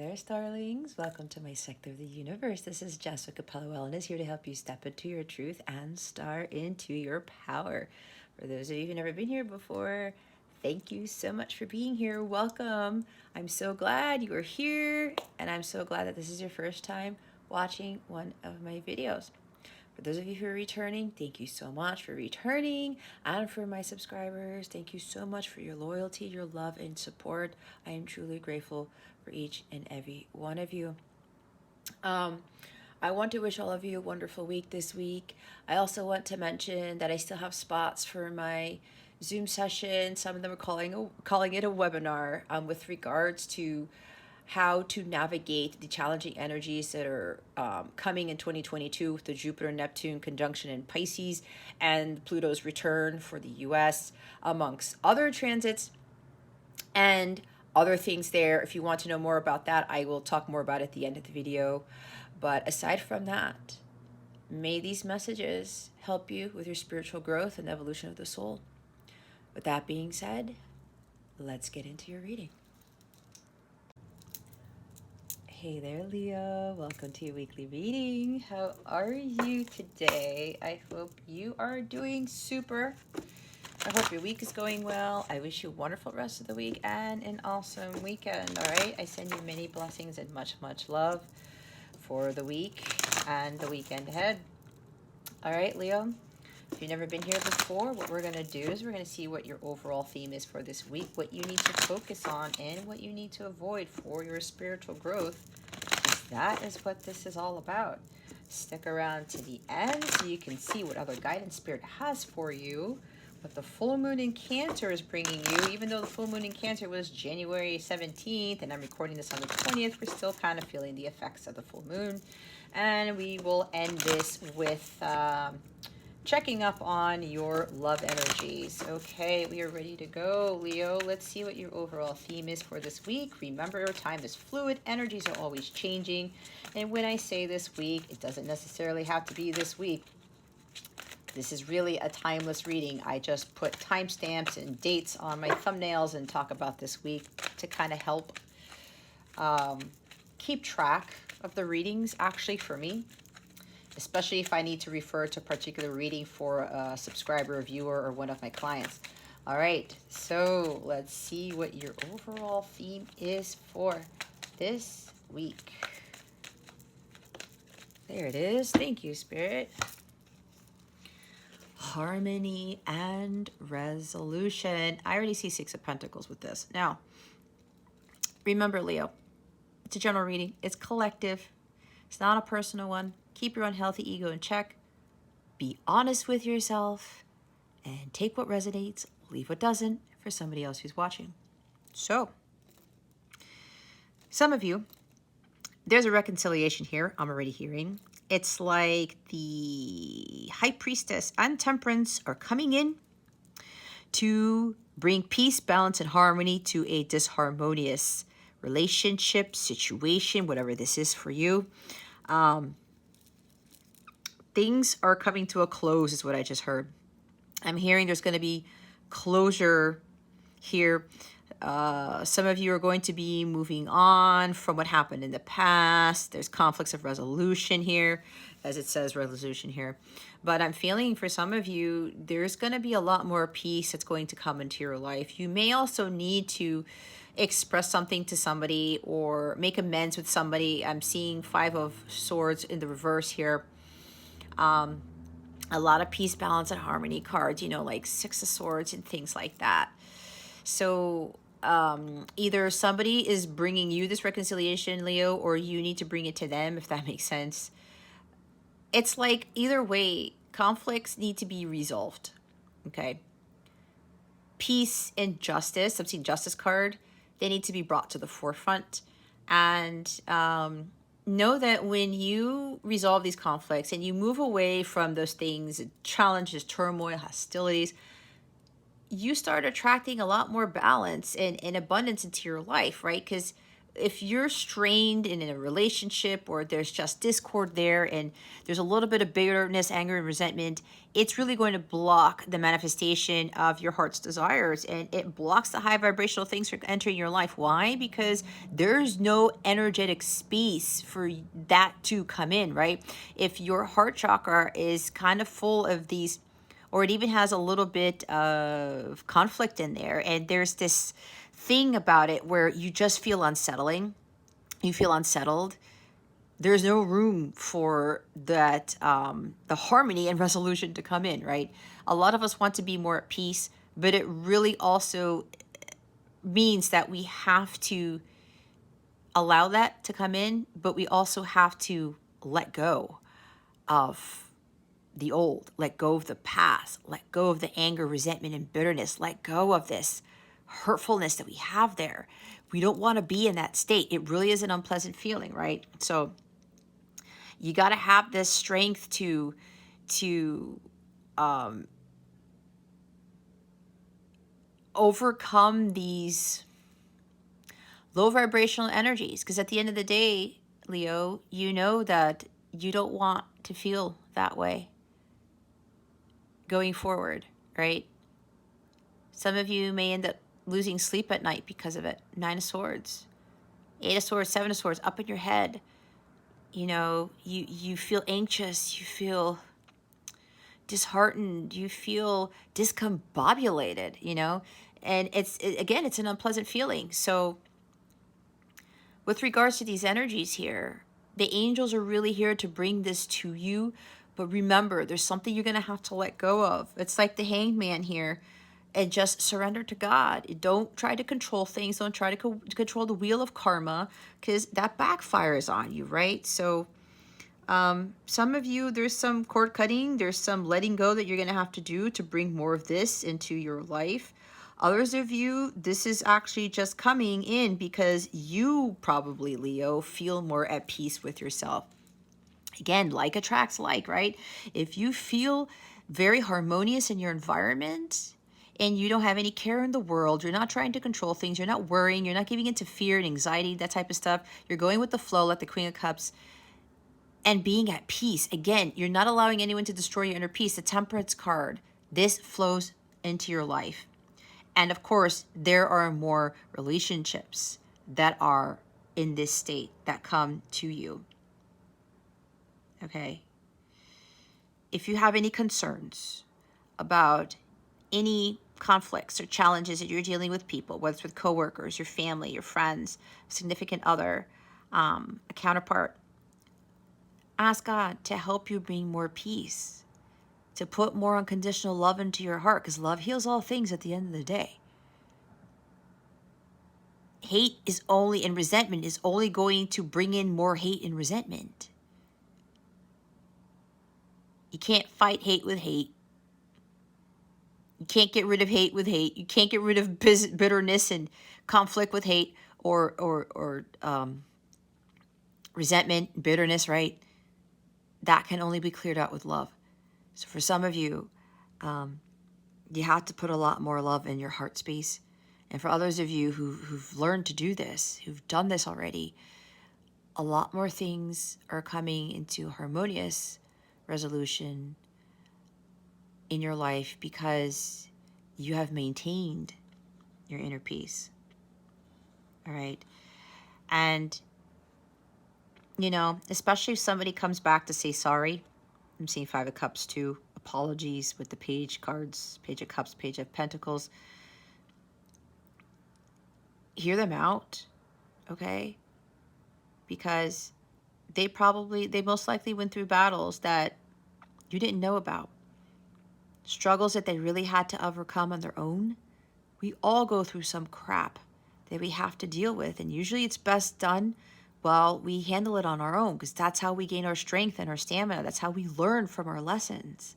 there, starlings. Welcome to my sector of the universe. This is Jessica Pellowell and is here to help you step into your truth and star into your power. For those of you who've never been here before, thank you so much for being here. Welcome. I'm so glad you are here, and I'm so glad that this is your first time watching one of my videos. For those of you who are returning, thank you so much for returning. And for my subscribers, thank you so much for your loyalty, your love, and support. I am truly grateful for each and every one of you. I want to wish all of you a wonderful week this week. I also want to mention that I still have spots for my Zoom session. Some of them are calling it a webinar with regards to how to navigate the challenging energies that are coming in 2022 with the Jupiter-Neptune conjunction in Pisces and Pluto's return for the US, amongst other transits and other things there. If you want to know more about that, I will talk more about it at the end of the video. But aside from that, may these messages help you with your spiritual growth and evolution of the soul. With that being said, let's get into your reading. Hey there, Leo. Welcome to your weekly reading. How are you today? I hope you are doing super. I hope your week is going well. I wish you a wonderful rest of the week and an awesome weekend, all right? I send you many blessings and much, much love for the week and the weekend ahead. All right, Leo? If you've never been here before, what we're going to do is we're going to see what your overall theme is for this week, what you need to focus on, and what you need to avoid for your spiritual growth. That is what this is all about. Stick around to the end so you can see what other guidance spirit has for you, what the full moon in Cancer is bringing you. Even though the full moon in Cancer was January 17th, and I'm recording this on the 20th, we're still kind of feeling the effects of the full moon. And we will end this with checking up on your love energies. Okay, we are ready to go, Leo. Let's see what your overall theme is for this week. Remember, time is fluid. Energies are always changing. And when I say this week, it doesn't necessarily have to be this week. This is really a timeless reading. I just put timestamps and dates on my thumbnails and talk about this week to kind of help keep track of the readings, actually, for me. Especially if I need to refer to a particular reading for a subscriber, a viewer, or one of my clients. All right, so let's see what your overall theme is for this week. There it is. Thank you, Spirit. Harmony and resolution. I already see Six of Pentacles with this. Now, remember, Leo, it's a general reading. It's collective. It's not a personal one. Keep your unhealthy ego in check. Be honest with yourself and take what resonates, leave what doesn't for somebody else who's watching. So, some of you, there's a reconciliation here I'm already hearing. It's like the High Priestess and Temperance are coming in to bring peace, balance, and harmony to a disharmonious relationship, situation, whatever this is for you. Things are coming to a close is what I just heard. I'm hearing there's going to be closure here. Some of you are going to be moving on from what happened in the past. There's conflicts of resolution here, as it says resolution here. But I'm feeling for some of you, there's going to be a lot more peace that's going to come into your life. You may also need to express something to somebody or make amends with somebody. I'm seeing Five of Swords in the reverse here. A lot of peace, balance, and harmony cards, you know, like Six of Swords and things like that. So either somebody is bringing you this reconciliation, Leo, or you need to bring it to them, if that makes sense. It's like either way, conflicts need to be resolved, okay? Peace and justice, I'm seeing Justice card, they need to be brought to the forefront. And know that when you resolve these conflicts and you move away from those things, challenges, turmoil, hostilities, you start attracting a lot more balance and abundance into your life, right? Because if you're strained in a relationship or there's just discord there and there's a little bit of bitterness, anger, and resentment, it's really going to block the manifestation of your heart's desires, and it blocks the high vibrational things from entering your life. Why? Because there's no energetic space for that to come in, right? If your heart chakra is kind of full of these, or it even has a little bit of conflict in there, and there's this thing about it where you just feel you feel unsettled, there's no room for that, the harmony and resolution to come in, right? A lot of us want to be more at peace, but it really also means that we have to allow that to come in, but we also have to let go of the old, let go of the past, let go of the anger, resentment, and bitterness, let go of this hurtfulness that we have there. We don't want to be in that state. It really is an unpleasant feeling, right? So you got to have this strength to overcome these low vibrational energies, because at the end of the day, Leo, you know that you don't want to feel that way going forward, right? Some of you may end up losing sleep at night because of it. 9 of Swords, 8 of Swords, 7 of Swords, up in your head. You know, you feel anxious, you feel disheartened, you feel discombobulated, you know, and again, it's an unpleasant feeling. So with regards to these energies here, the angels are really here to bring this to you. But remember, there's something you're going to have to let go of. It's like the Hanged Man here, and just surrender to God. Don't try to control things. Don't try to control the wheel of karma, because that backfires on you, right? So some of you, there's some cord cutting, there's some letting go that you're going to have to do to bring more of this into your life. Others of you, this is actually just coming in because you probably, Leo, feel more at peace with yourself. Again, like attracts like, right? If you feel very harmonious in your environment and you don't have any care in the world, you're not trying to control things, you're not worrying, you're not giving into fear and anxiety, that type of stuff, you're going with the flow like the Queen of Cups and being at peace. Again, you're not allowing anyone to destroy your inner peace. The Temperance card, this flows into your life. And of course, there are more relationships that are in this state that come to you. Okay? If you have any concerns about any conflicts or challenges that you're dealing with people, whether it's with coworkers, your family, your friends, significant other, a counterpart, ask God to help you bring more peace, to put more unconditional love into your heart, because love heals all things at the end of the day. Hate is only, and resentment is only going to bring in more hate and resentment. You can't fight hate with hate. You can't get rid of hate with hate. You can't get rid of bitterness and conflict with hate or resentment, bitterness, right? That can only be cleared out with love. So for some of you, you have to put a lot more love in your heart space. And for others of you who've learned to do this, who've done this already, a lot more things are coming into harmonious resolution in your life because you have maintained your inner peace. All right. And, you know, especially if somebody comes back to say sorry. I'm seeing 5 of Cups too. Apologies with the Page cards, Page of Cups, Page of Pentacles. Hear them out, okay? Because they most likely went through battles that you didn't know about. Struggles that they really had to overcome on their own. We all go through some crap that we have to deal with, and usually it's best done while we handle it on our own, because that's how we gain our strength and our stamina. That's how we learn from our lessons.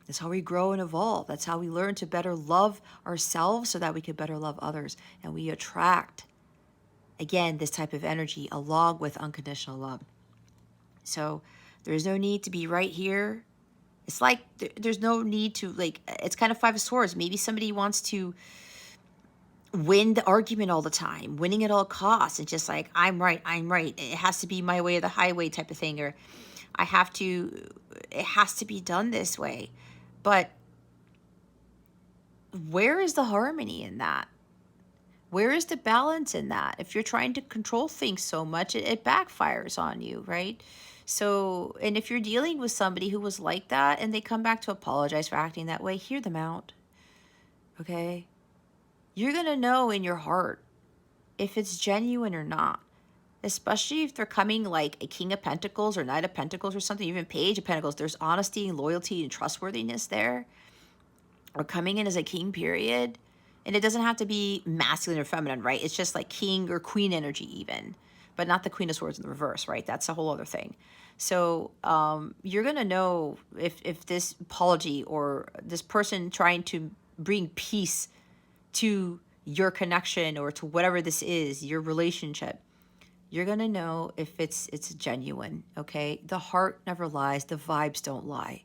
That's how we grow and evolve. That's how we learn to better love ourselves so that we can better love others. And we attract, again, this type of energy along with unconditional love. So there's no need to be right here. It's like there's no need to, like, it's kind of 5 of Swords. Maybe somebody wants to win the argument all the time, winning at all costs, and just like, I'm right, I'm right. It has to be my way or the highway type of thing, or I have to, it has to be done this way. But where is the harmony in that? Where is the balance in that? If you're trying to control things so much, it backfires on you, right? So, and if you're dealing with somebody who was like that and they come back to apologize for acting that way, hear them out, okay? You're going to know in your heart if it's genuine or not, especially if they're coming like a King of Pentacles or Knight of Pentacles or something, even Page of Pentacles. There's honesty and loyalty and trustworthiness there, or coming in as a king, period. And it doesn't have to be masculine or feminine, right? It's just like king or queen energy even, but not the Queen of Swords in the reverse, right? That's a whole other thing. So you're going to know if this apology or this person trying to bring peace to your connection or to whatever this is, your relationship, you're going to know if it's genuine, okay? The heart never lies. The vibes don't lie.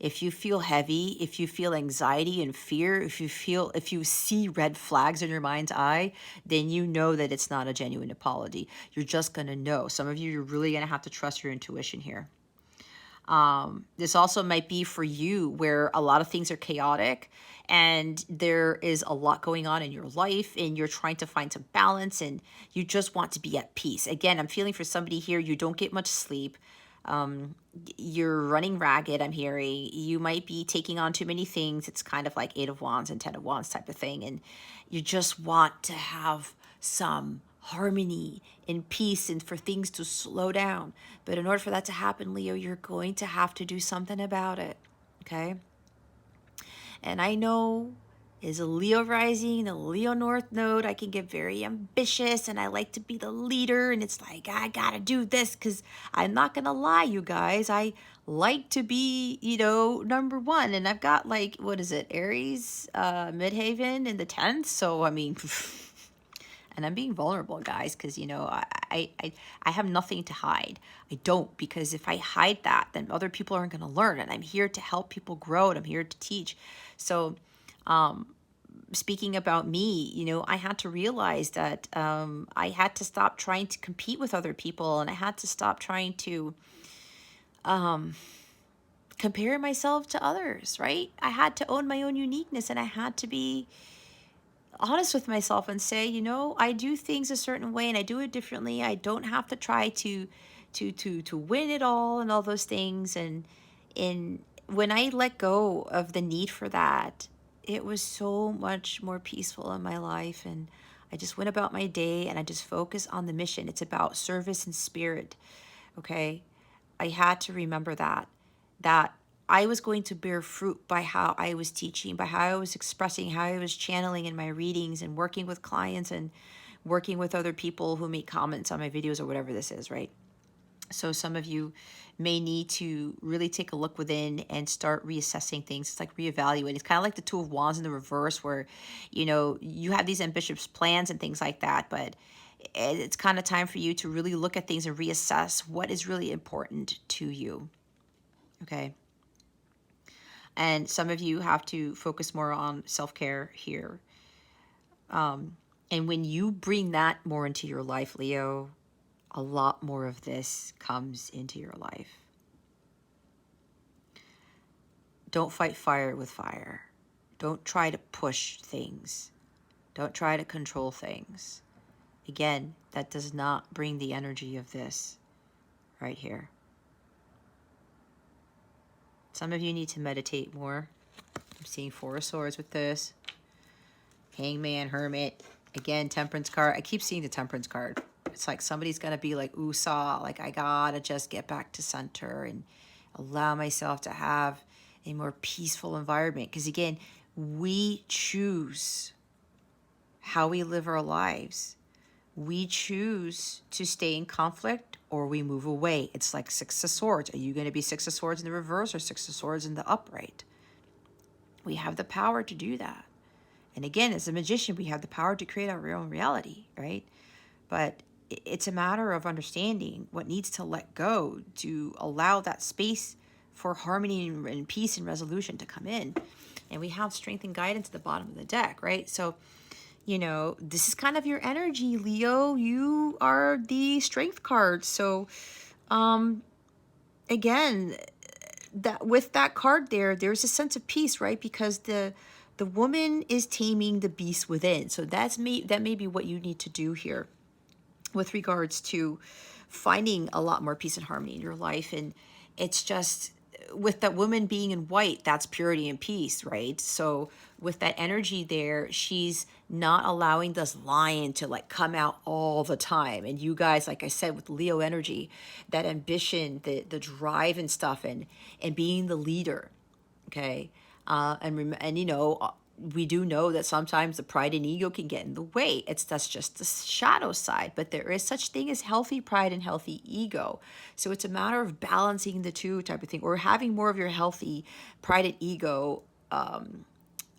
If you feel heavy, if you feel anxiety and fear, if you see red flags in your mind's eye, then you know that it's not a genuine apology. You're just going to know. Some of you, you're really going to have to trust your intuition here. This also might be for you where a lot of things are chaotic and there is a lot going on in your life and you're trying to find some balance and you just want to be at peace. Again, I'm feeling for somebody here, you don't get much sleep. You're running ragged, I'm hearing. You might be taking on too many things. It's kind of like 8 of Wands and 10 of Wands type of thing. And you just want to have some harmony and peace and for things to slow down. But in order for that to happen, Leo, you're going to have to do something about it. Okay? And I know is a Leo rising, a Leo North node, I can get very ambitious and I like to be the leader. And it's like, I gotta do this because I'm not gonna lie, you guys. I like to be, number one. And I've got like, what is it, Aries, Midhaven in the 10th. So, I mean, and I'm being vulnerable, guys, because, I have nothing to hide. I don't, because if I hide that, then other people aren't going to learn. And I'm here to help people grow and I'm here to teach. So, speaking about me, I had to realize that I had to stop trying to compete with other people and I had to stop trying to compare myself to others, right? I had to own my own uniqueness and I had to be honest with myself and say, I do things a certain way and I do it differently. I don't have to try to win it all and all those things. And when I let go of the need for that, it was so much more peaceful in my life. And I just went about my day and I just focused on the mission. It's about service and spirit. Okay. I had to remember that I was going to bear fruit by how I was teaching, by how I was expressing, how I was channeling in my readings and working with clients and working with other people who make comments on my videos or whatever this is, right? So some of you may need to really take a look within and start reassessing things. It's like reevaluating. It's kind of like the 2 of Wands in the reverse where, you have these ambitious plans and things like that, but it's kind of time for you to really look at things and reassess what is really important to you. Okay. And some of you have to focus more on self-care here. And when you bring that more into your life, Leo, a lot more of this comes into your life. Don't fight fire with fire. Don't try to push things. Don't try to control things. Again, that does not bring the energy of this right here. Some of you need to meditate more. I'm seeing 4 of Swords with this. Hangman, Hermit. Again, Temperance card. I keep seeing the Temperance card. It's like somebody's going to be like, ooh-saw. Like, I got to just get back to center and allow myself to have a more peaceful environment. Because, again, we choose how we live our lives. We choose to stay in conflict or we move away. It's like 6 of Swords. Are you going to be 6 of Swords in the reverse or 6 of Swords in the upright? We have the power to do that. And again, as a magician, we have the power to create our own reality, right? But it's a matter of understanding what needs to let go to allow that space for harmony and peace and resolution to come in. And we have strength and guidance at the bottom of the deck, right? So, You know, this is kind of your energy, Leo. You are the strength card. So, um, again, that with that card there, there's a sense of peace, right? Because the woman is taming the beast within. So that may be what you need to do here with regards to finding a lot more peace and harmony in your life. And it's just with that woman being in white, that's purity and peace, right? So with that energy there, she's not allowing this lion to like come out all the time. And you guys, like I said, with Leo energy, that ambition, the drive and stuff, and being the leader, okay, and you know, we do know that sometimes the pride and ego can get in the way. That's just the shadow side, but there is such thing as healthy pride and healthy ego. So it's a matter of balancing the two type of thing, or having more of your healthy pride and ego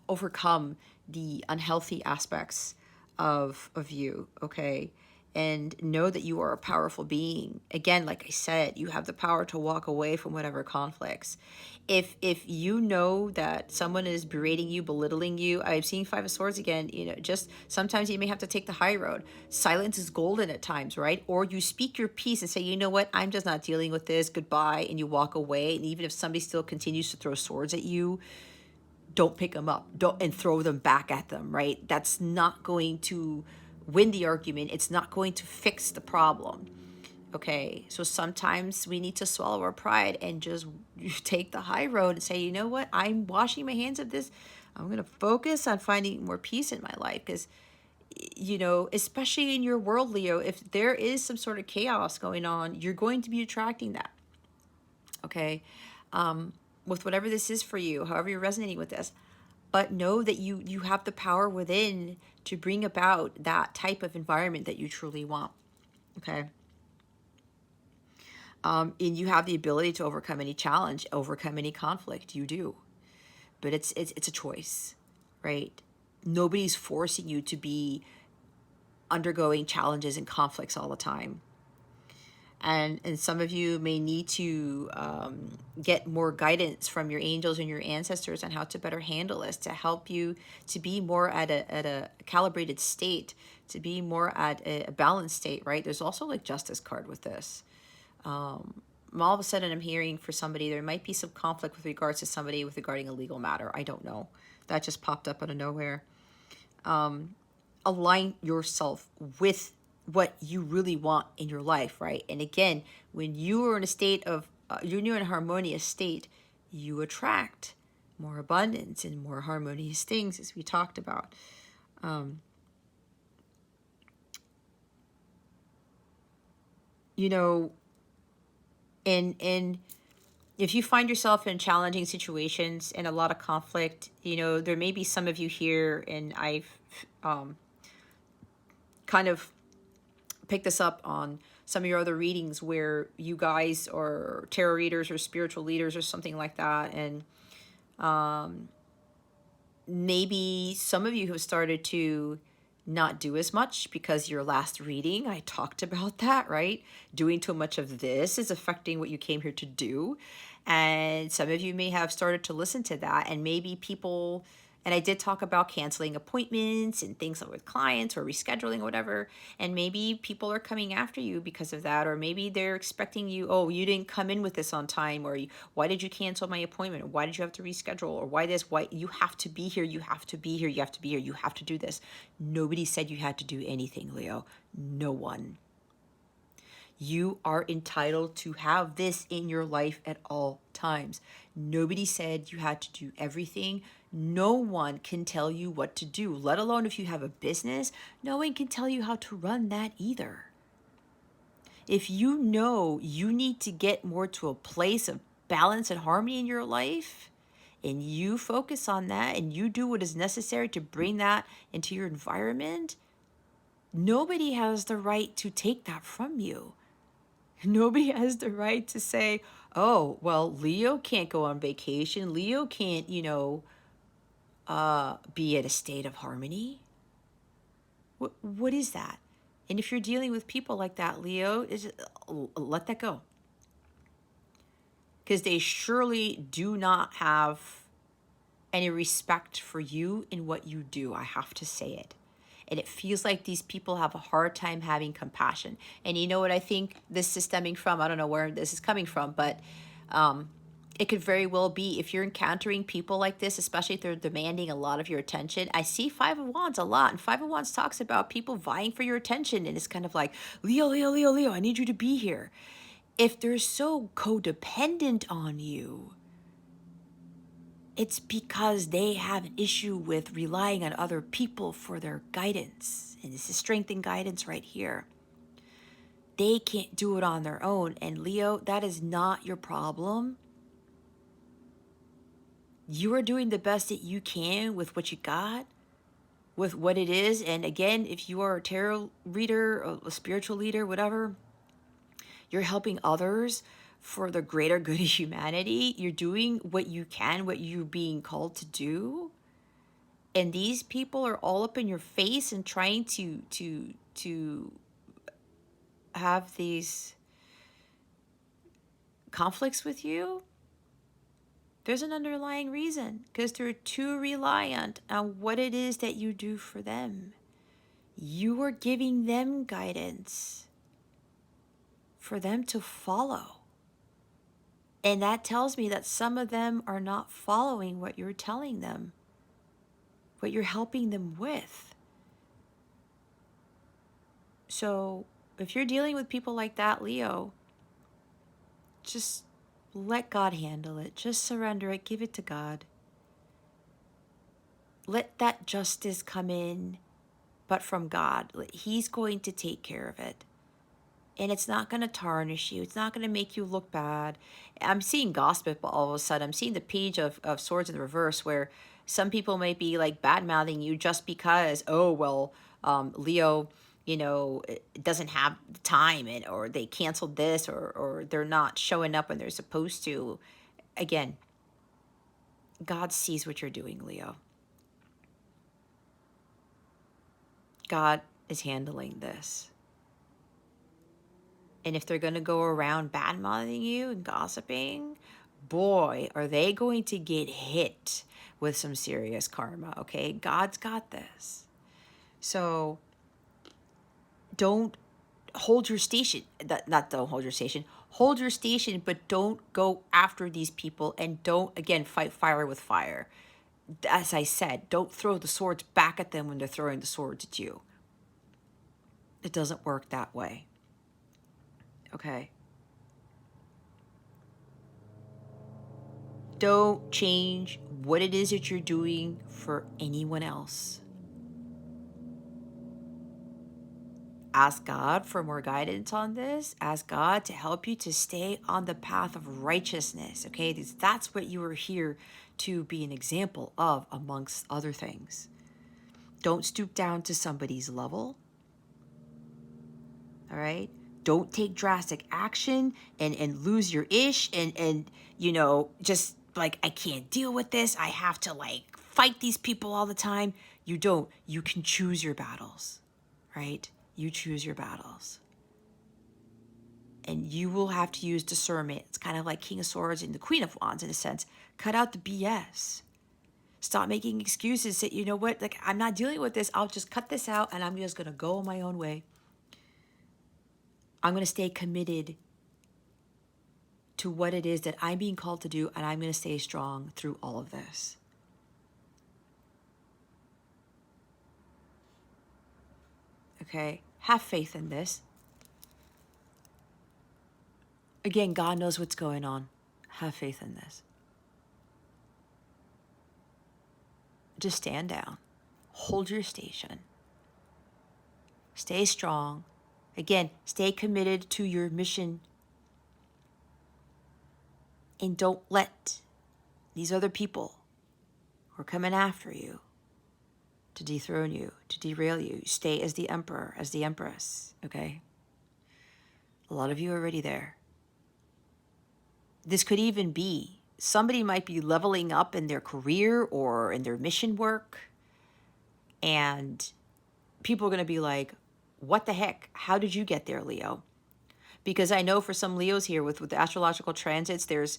overcome the unhealthy aspects of you, okay? And know that you are a powerful being. Again, like I said, you have the power to walk away from whatever conflicts. If you know that someone is berating you, belittling you, I'm seeing Five of Swords again, you know, just sometimes you may have to take the high road. Silence is golden at times, right? Or you speak your piece and say, you know what, I'm just not dealing with this, goodbye, and you walk away. And even if somebody still continues to throw swords at you, don't pick them up, don't, and throw them back at them, right? That's not going to win the argument. It's not going to fix the problem. Okay, so sometimes we need to swallow our pride and just take the high road and say, you know what, I'm washing my hands of this. I'm going to focus on finding more peace in my life. Because, you know, especially in your world, Leo, if there is some sort of chaos going on, you're going to be attracting that. Okay, with whatever this is for you, however you're resonating with this. But know that you have the power within to bring about that type of environment that you truly want. Okay. And you have the ability to overcome any challenge, overcome any conflict. You do, but it's a choice, right? Nobody's forcing you to be undergoing challenges and conflicts all the time. And some of you may need to get more guidance from your angels and your ancestors on how to better handle this, to help you to be more at a calibrated state, to be more at a balanced state, right? There's also like justice card with this. All of a sudden I'm hearing for somebody, there might be some conflict with regards to somebody with regarding a legal matter. I don't know. That just popped up out of nowhere. Align yourself with what you really want in your life, right? And again, when you are in a state of, when you're in a harmonious state, you attract more abundance and more harmonious things, as we talked about. You know, and if you find yourself in challenging situations and a lot of conflict, you know, there may be some of you here, and I've kind of picked this up on some of your other readings where you guys are tarot readers or spiritual leaders or something like that. And maybe some of you have started to not do as much because your last reading, I talked about that, right? Doing too much of this is affecting what you came here to do. And some of you may have started to listen to that, and maybe people, and I did talk about canceling appointments and things with clients or rescheduling or whatever. And maybe people are coming after you because of that, or maybe they're expecting you, oh, you didn't come in with this on time, or why did you cancel my appointment? Or why did you have to reschedule? Or why this? Why you have to be here? You have to be here. You have to be here. You have to do this. Nobody said you had to do anything, Leo. No one. You are entitled to have this in your life at all times. Nobody said you had to do everything. No one can tell you what to do, let alone if you have a business. No one can tell you how to run that either. If you know you need to get more to a place of balance and harmony in your life, and you focus on that and you do what is necessary to bring that into your environment, nobody has the right to take that from you. Nobody has the right to say, oh, well, Leo can't go on vacation. Leo can't, you know, be at a state of harmony. What is that? And if you're dealing with people like that, Leo, let that go. Because they surely do not have any respect for you in what you do. I have to say it. And it feels like these people have a hard time having compassion. And you know what I think this is stemming from? I don't know where this is coming from, but it could very well be if you're encountering people like this, especially if they're demanding a lot of your attention. I see Five of Wands a lot, and Five of Wands talks about people vying for your attention, and it's kind of like, Leo, Leo, Leo, Leo, I need you to be here. If they're so codependent on you, it's because they have an issue with relying on other people for their guidance. And this is strength and guidance right here. They can't do it on their own. And Leo, that is not your problem. You are doing the best that you can with what you got, with what it is. And again, if you are a tarot reader, a spiritual leader, whatever, you're helping others for the greater good of humanity. You're doing what you can, what you're being called to do. And these people are all up in your face and trying to have these conflicts with you. There's an underlying reason, because they're too reliant on what it is that you do for them. You are giving them guidance for them to follow. And that tells me that some of them are not following what you're telling them, what you're helping them with. So if you're dealing with people like that, Leo, just let God handle it. Just surrender it. Give it to God. Let that justice come in, but from God. He's going to take care of it. And it's not going to tarnish you. It's not going to make you look bad. I'm seeing gossip all of a sudden. I'm seeing the page of swords in the reverse, where some people may be like bad-mouthing you just because, oh, well, Leo, you know, doesn't have time, and or they canceled this, or they're not showing up when they're supposed to. Again, God sees what you're doing, Leo. God is handling this. And if they're going to go around bad-mouthing you and gossiping, boy, are they going to get hit with some serious karma, okay? God's got this. So don't hold your station. Not don't hold your station. Hold your station, but don't go after these people, and don't, again, fight fire with fire. As I said, don't throw the swords back at them when they're throwing the swords at you. It doesn't work that way. Okay? Don't change what it is that you're doing for anyone else. Ask God for more guidance on this. Ask God to help you to stay on the path of righteousness, okay? That's what you are here to be an example of, amongst other things. Don't stoop down to somebody's level, all right? Don't take drastic action and lose your ish and you know, just like, I can't deal with this. I have to like fight these people all the time. You don't. You can choose your battles, right? You choose your battles. And you will have to use discernment. It's kind of like King of Swords and the Queen of Wands in a sense. Cut out the BS. Stop making excuses. Say, you know what? Like, I'm not dealing with this. I'll just cut this out and I'm just going to go my own way. I'm going to stay committed to what it is that I'm being called to do, and I'm going to stay strong through all of this. Okay? Have faith in this. Again, God knows what's going on. Have faith in this. Just stand down. Hold your station. Stay strong. Again, stay committed to your mission. And don't let these other people who are coming after you to dethrone you, to derail you. Stay as the emperor, as the empress, okay? A lot of you are already there. This could even be, somebody might be leveling up in their career or in their mission work, and people are going to be like, what the heck? How did you get there, Leo? Because I know for some Leos here with the astrological transits, there's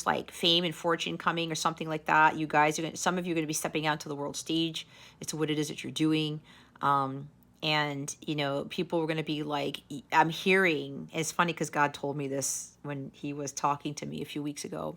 like fame and fortune coming or something like that. You guys are some of you are going to be stepping out to the world stage. It's what it is that you're doing. And, you know, people were going to be like, I'm hearing, it's funny because God told me this when he was talking to me a few weeks ago,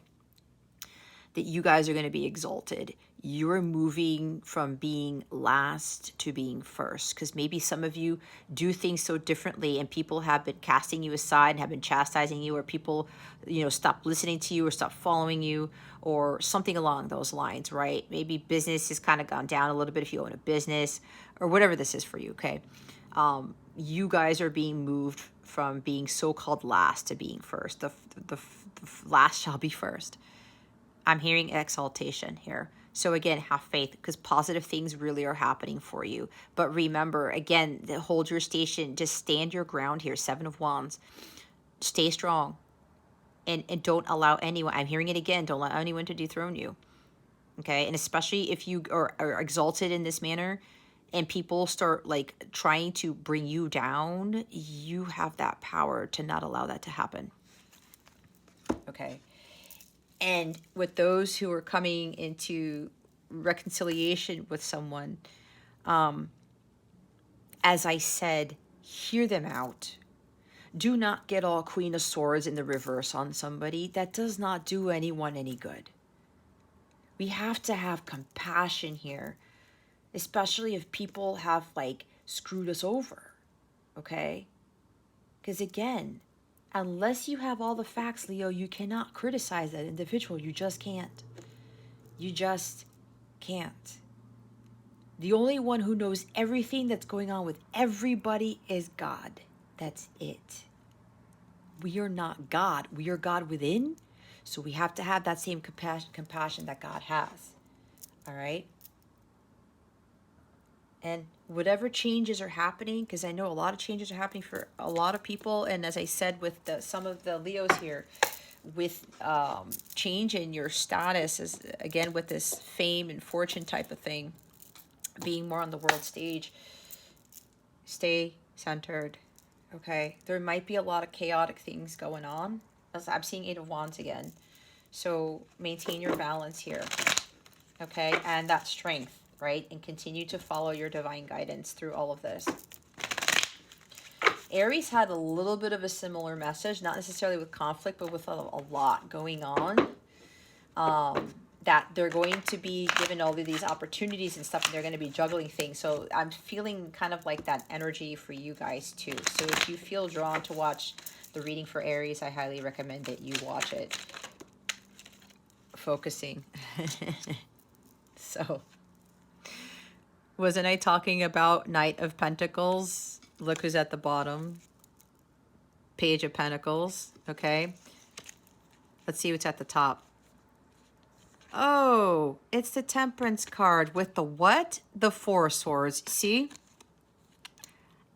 that you guys are going to be exalted. You're moving from being last to being first, because maybe some of you do things so differently and people have been casting you aside and have been chastising you, or people, you know, stop listening to you or stop following you or something along those lines, right? Maybe business has kind of gone down a little bit if you own a business or whatever this is for you, okay? You guys are being moved from being so-called last to being first. The last shall be first. I'm hearing exaltation here. So again, have faith, because positive things really are happening for you. But remember, again, hold your station. Just stand your ground here. 7 of Wands. Stay strong. And don't allow anyone, I'm hearing it again, don't allow anyone to dethrone you. Okay? And especially if you are exalted in this manner and people start like trying to bring you down, you have that power to not allow that to happen. Okay? And with those who are coming into reconciliation with someone, as I said, hear them out. Do not get all Queen of Swords in the reverse on somebody. That does not do anyone any good. We have to have compassion here, especially if people have like screwed us over, okay? Because again, unless you have all the facts, Leo, you cannot criticize that individual. You just can't. You just can't. The only one who knows everything that's going on with everybody is God. That's it. We are not God. We are God within. So we have to have that same compassion that God has. All right? And whatever changes are happening, because I know a lot of changes are happening for a lot of people. And as I said with some of the Leos here, with change in your status, is again with this fame and fortune type of thing, being more on the world stage, stay centered, okay? There might be a lot of chaotic things going on. As I'm seeing 8 of Wands again. So maintain your balance here, okay? And that strength, right? And continue to follow your divine guidance through all of this. Aries had a little bit of a similar message, not necessarily with conflict, but with a lot going on. That they're going to be given all of these opportunities and stuff, and they're going to be juggling things. So I'm feeling kind of like that energy for you guys too. So if you feel drawn to watch the reading for Aries, I highly recommend that you watch it. Focusing. So, wasn't I talking about Knight of Pentacles? Look who's at the bottom. Page of Pentacles, okay? Let's see what's at the top. Oh, it's the Temperance card with the what? The 4 of Swords, see?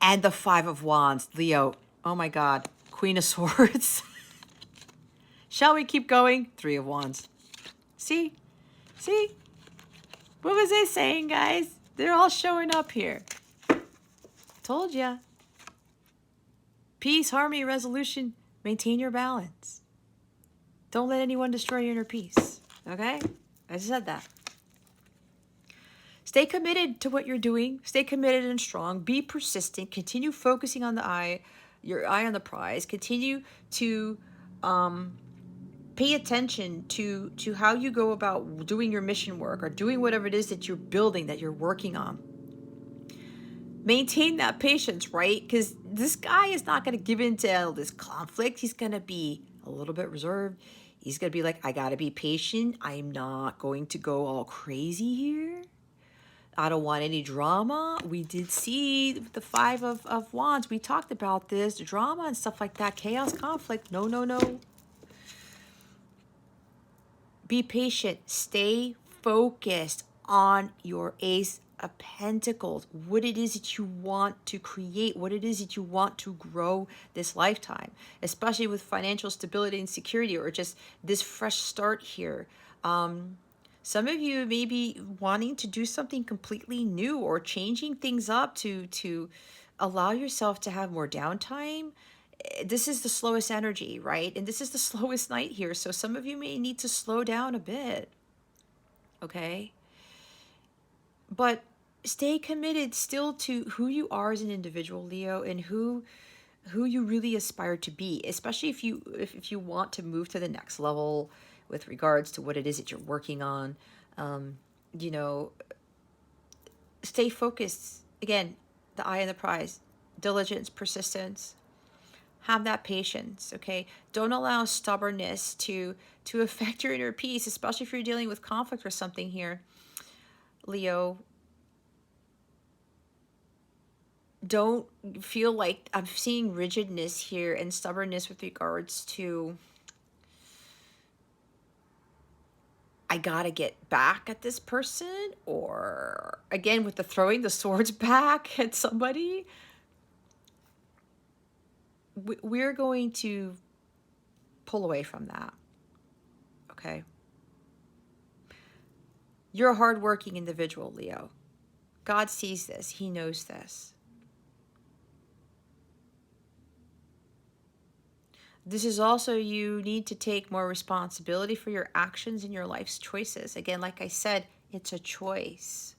And the 5 of Wands, Leo. Oh my God, Queen of Swords. Shall we keep going? 3 of Wands. See? See? What was I saying, guys? They're all showing up here. Told ya. Peace, harmony, resolution. Maintain your balance. Don't let anyone destroy your inner peace. Okay? I said that. Stay committed to what you're doing. Stay committed and strong. Be persistent. Continue focusing on your eye on the prize. Continue to pay attention to how you go about doing your mission work or doing whatever it is that you're building, that you're working on. Maintain that patience, right? Because this guy is not going to give in to all this conflict. He's going to be a little bit reserved. He's going to be like, I got to be patient. I'm not going to go all crazy here. I don't want any drama. We did see the 5 of Wands. We talked about this, the drama and stuff like that. Chaos, conflict. No, no, no. Be patient. Stay focused on your Ace of Pentacles. What it is that you want to create. What it is that you want to grow this lifetime. Especially with financial stability and security, or just this fresh start here. Some of you may be wanting to do something completely new or changing things up to allow yourself to have more downtime. This is the slowest energy, right? And this is the slowest night here. So some of you may need to slow down a bit. Okay? But stay committed still to who you are as an individual, Leo, and who you really aspire to be, especially if you want to move to the next level with regards to what it is that you're working on. um, you know, stay focused. Again, the eye on the prize, diligence, persistence. Have that patience, okay? Don't allow stubbornness to affect your inner peace, especially if you're dealing with conflict or something here, Leo. Don't feel like I'm seeing rigidness here and stubbornness with regards to, I gotta get back at this person, or again with the throwing the swords back at somebody. We're going to pull away from that, okay? You're a hardworking individual, Leo. God sees this, He knows this. This is also, you need to take more responsibility for your actions and your life's choices. Again, like I said, it's a choice.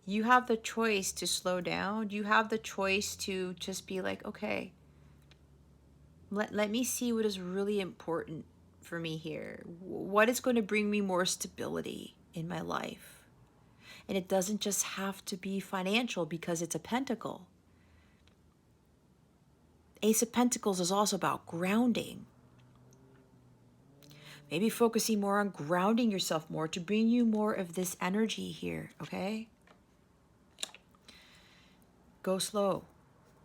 You have the choice to slow down. You have the choice to just be like, okay, let me see what is really important for me here. What is going to bring me more stability in my life? And it doesn't just have to be financial because it's a pentacle. Ace of Pentacles is also about grounding. Maybe focusing more on grounding yourself more to bring you more of this energy here, okay? Go slow.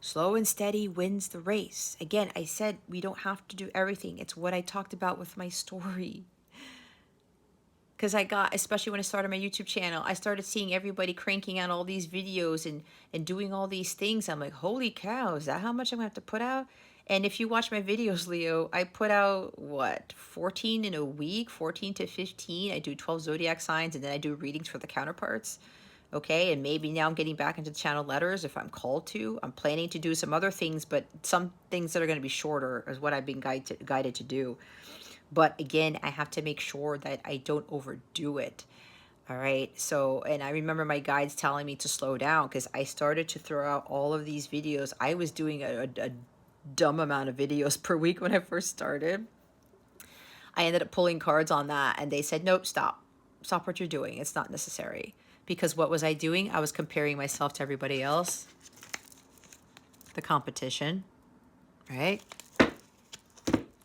Slow and steady wins the race. Again, I said we don't have to do everything. It's what I talked about with my story. Because I got, especially when I started my YouTube channel, I started seeing everybody cranking out all these videos and doing all these things. I'm like, holy cow, is that how much I'm going to have to put out? And if you watch my videos, Leo, I put out, what, 14 in a week, 14 to 15. I do 12 zodiac signs, and then I do readings for the counterparts. Okay, and maybe now I'm getting back into channel letters if I'm called to. I'm planning to do some other things, but some things that are going to be shorter is what I've been guided to do. But again, I have to make sure that I don't overdo it. All right. So, and I remember my guides telling me to slow down because I started to throw out all of these videos. I was doing a dumb amount of videos per week when I first started. I ended up pulling cards on that, and they said, nope, stop. Stop what you're doing. It's not necessary. Because what was I doing? I was comparing myself to everybody else. The competition, right?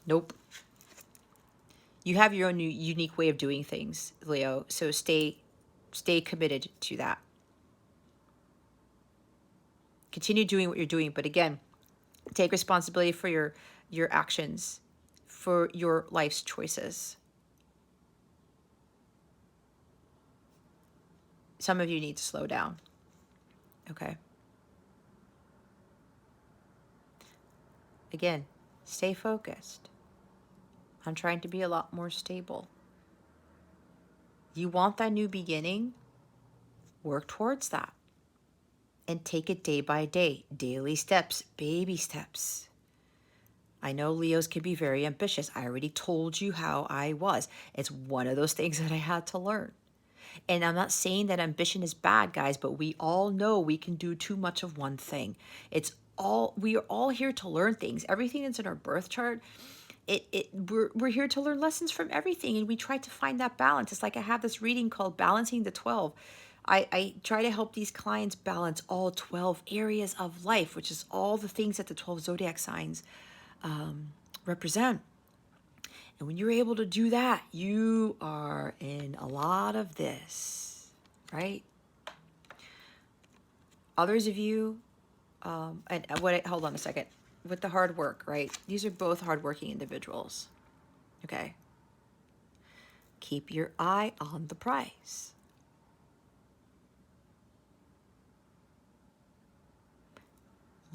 Nope. You have your own unique way of doing things, Leo. So stay committed to that. Continue doing what you're doing, but again, take responsibility for your actions, for your life's choices. Some of you need to slow down. Okay. Again, stay focused. I'm trying to be a lot more stable. You want that new beginning? Work towards that. And take it day by day. Daily steps, baby steps. I know Leos can be very ambitious. I already told you how I was. It's one of those things that I had to learn. And I'm not saying that ambition is bad, guys, but we all know we can do too much of one thing. We are all here to learn things. Everything that's in our birth chart, we're here to learn lessons from everything, and we try to find that balance. It's like I have this reading called Balancing the 12. I try to help these clients balance all 12 areas of life, which is all the things that the 12 zodiac signs represent. And when you're able to do that, you are in a lot of this, right? Others of you, hold on a second, with the hard work, right? These are both hardworking individuals, okay? Keep your eye on the prize.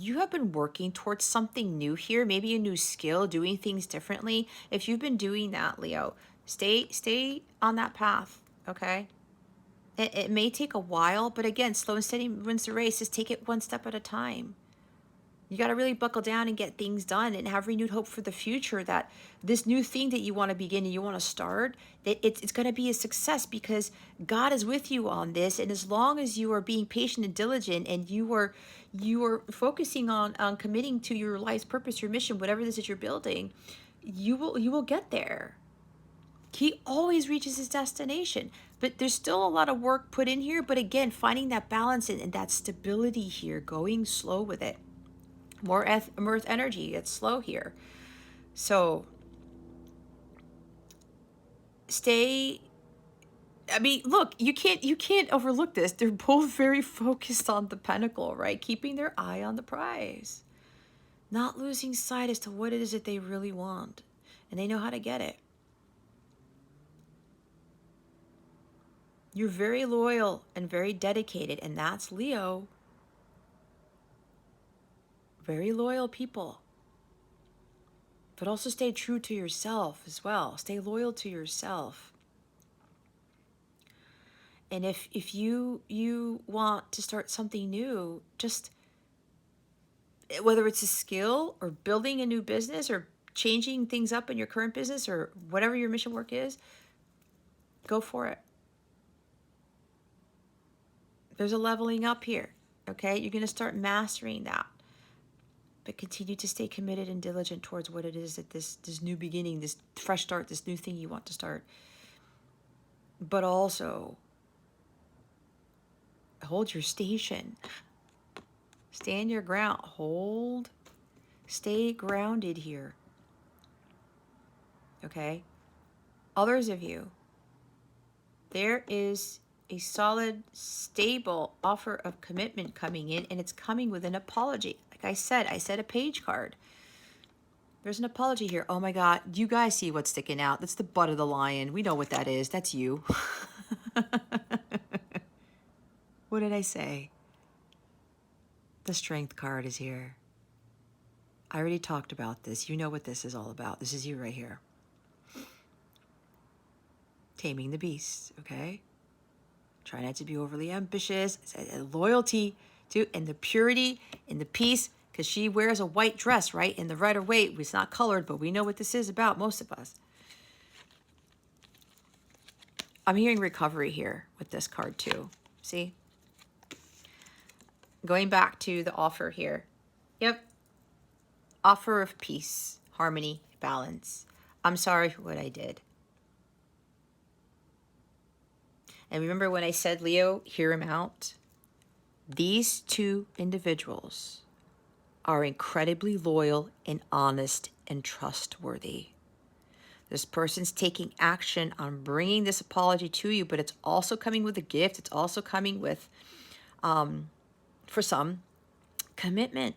You have been working towards something new here, maybe a new skill, doing things differently. If you've been doing that, Leo, stay on that path, okay? It may take a while, but again, slow and steady wins the race. Just take it one step at a time. You got to really buckle down and get things done and have renewed hope for the future, that this new thing that you want to begin and you want to start, that it's going to be a success, because God is with you on this. And as long as you are being patient and diligent, and you are focusing on committing to your life's purpose, your mission, whatever it is that you're building, you will get there. He always reaches his destination, but there's still a lot of work put in here. But again, finding that balance and that stability here, going slow with it. More earth energy. It's slow here. So stay. I mean, look, you can't overlook this. They're both very focused on the pentacle, right? Keeping their eye on the prize, not losing sight as to what it is that they really want, and they know how to get it. You're very loyal and very dedicated, and that's Leo. Very loyal people. But also stay true to yourself as well. Stay loyal to yourself. And if you want to start something new, just whether it's a skill or building a new business or changing things up in your current business or whatever your mission work is, go for it. There's a leveling up here, okay? You're going to start mastering that. But continue to stay committed and diligent towards what it is that this new beginning, this fresh start, this new thing you want to start. But also, hold your station. Stand your ground. Stay grounded here. Okay? Others of you, there is a solid, stable offer of commitment coming in, and it's coming with an apology. Like I said a page card. There's an apology here. Oh my God, you guys see what's sticking out. That's the butt of the lion. We know what that is. That's you. What did I say? The Strength card is here. I already talked about this. You know what this is all about. This is you right here. Taming the beast, okay? Try not to be overly ambitious. Loyalty to, and the purity and the peace, because she wears a white dress, right? And the Rider-Waite, it's not colored, but we know what this is about, most of us. I'm hearing recovery here with this card too. See? Going back to the offer here. Yep. Offer of peace, harmony, balance. I'm sorry for what I did. And remember when I said, Leo, hear him out? These two individuals are incredibly loyal and honest and trustworthy. This person's taking action on bringing this apology to you, but it's also coming with a gift. It's also coming with, for some, commitment.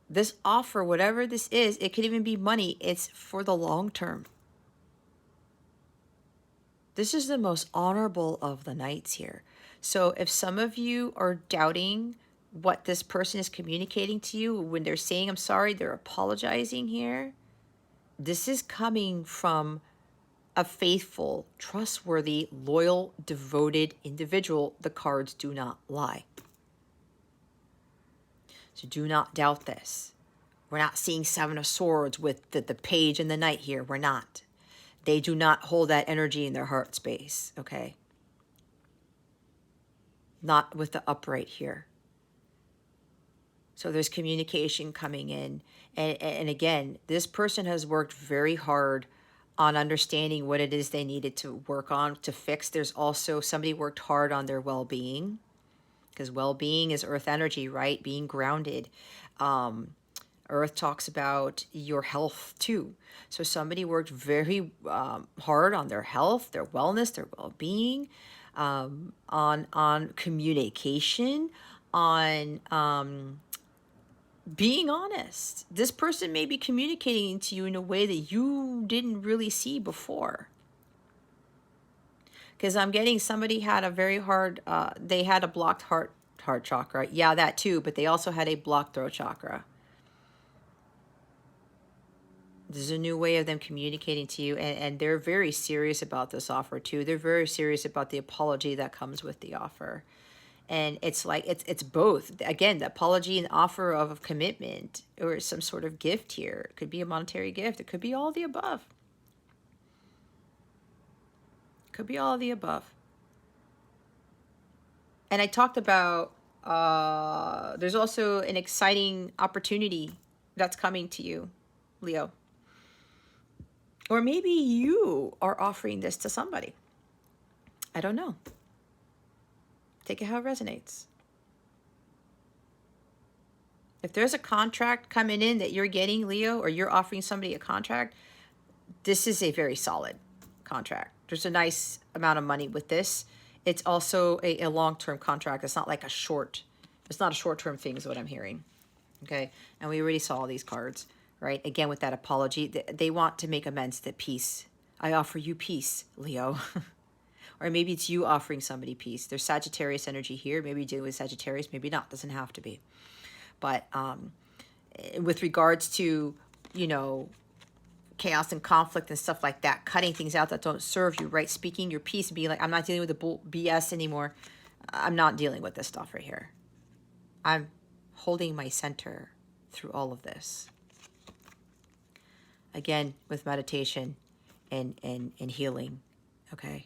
This offer, whatever this is, it could even be money. It's for the long term. This is the most honorable of the nights here. So if some of you are doubting what this person is communicating to you, when they're saying, I'm sorry, they're apologizing here, this is coming from a faithful, trustworthy, loyal, devoted individual. The cards do not lie. So do not doubt this. We're not seeing Seven of Swords with the page and the knight here. We're not. They do not hold that energy in their heart space, okay? Not with the upright here. So there's communication coming in. And again, this person has worked very hard on understanding what it is they needed to work on, to fix. There's also somebody worked hard on their well-being, because well-being is earth energy, right? Being grounded. Earth talks about your health too. So somebody worked very hard on their health, their wellness, their well-being, on communication, on being honest. This person may be communicating to you in a way that you didn't really see before. Because I'm getting somebody had a very hard, they had a blocked heart chakra. Yeah, that too, but they also had a blocked throat chakra. This is a new way of them communicating to you, and they're very serious about this offer too. They're very serious about the apology that comes with the offer. And it's like, it's both. Again, the apology and offer of commitment or some sort of gift here. It could be a monetary gift. It could be all of the above. Could be all of the above. And I talked about, there's also an exciting opportunity that's coming to you, Leo. Or maybe you are offering this to somebody. I don't know. Take it how it resonates. If there's a contract coming in that you're getting, Leo, or you're offering somebody a contract, this is a very solid contract. There's a nice amount of money with this. It's also a long-term contract. It's not like a short, it's not a short-term thing is what I'm hearing. Okay. And we already saw all these cards, right? Again, with that apology, they want to make amends to peace. I offer you peace, Leo. Or maybe it's you offering somebody peace. There's Sagittarius energy here. Maybe you're dealing with Sagittarius, maybe not. Doesn't have to be. But with regards to, you know, chaos and conflict and stuff like that, cutting things out that don't serve you, right? Speaking your piece and being like, I'm not dealing with the BS anymore. I'm not dealing with this stuff right here. I'm holding my center through all of this. Again, with meditation and healing, okay?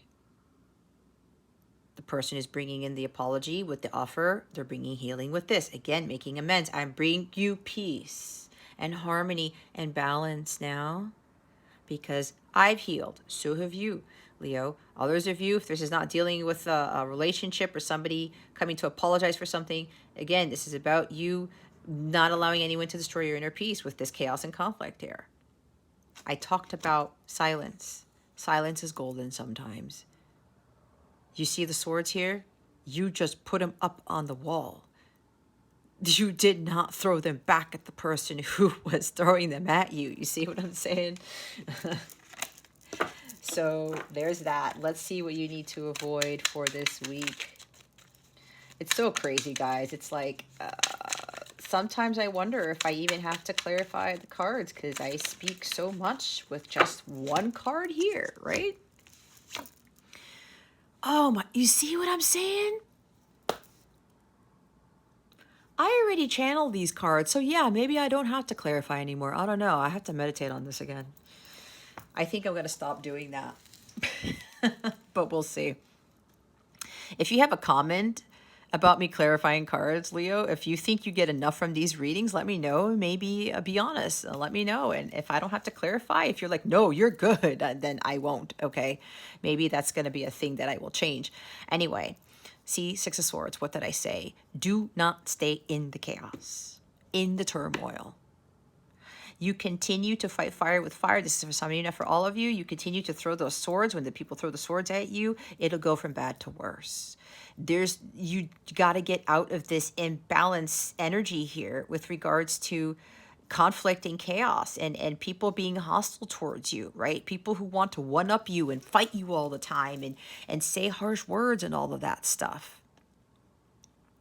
The person is bringing in the apology with the offer. They're bringing healing with this. Again, making amends. I'm bringing you peace and harmony and balance now because I've healed. So have you, Leo. Others of you, if this is not dealing with a relationship or somebody coming to apologize for something, again, this is about you not allowing anyone to destroy your inner peace with this chaos and conflict here. I talked about silence. Silence is golden sometimes. You see the swords here? You just put them up on the wall. You did not throw them back at the person who was throwing them at you. You see what I'm saying? So there's that. Let's see what you need to avoid for this week. It's so crazy, guys. It's like, sometimes I wonder if I even have to clarify the cards because I speak so much with just one card here, right? Oh my, you see what I'm saying? I already channeled these cards, so yeah, maybe I don't have to clarify anymore. I don't know. I have to meditate on this again. I think I'm going to stop doing that. But we'll see. If you have a comment about me clarifying cards, Leo, if you think you get enough from these readings, let me know. Maybe be honest. Let me know. And if I don't have to clarify, if you're like, no, you're good, then I won't. Okay. Maybe that's going to be a thing that I will change. Anyway, see, Six of Swords. What did I say? Do not stay in the chaos, in the turmoil. You continue to fight fire with fire. This is for some of you, not for all of you. You continue to throw those swords. When the people throw the swords at you, it'll go from bad to worse. You got to get out of this imbalanced energy here with regards to conflict and chaos and people being hostile towards you, right? People who want to one-up you and fight you all the time and say harsh words and all of that stuff.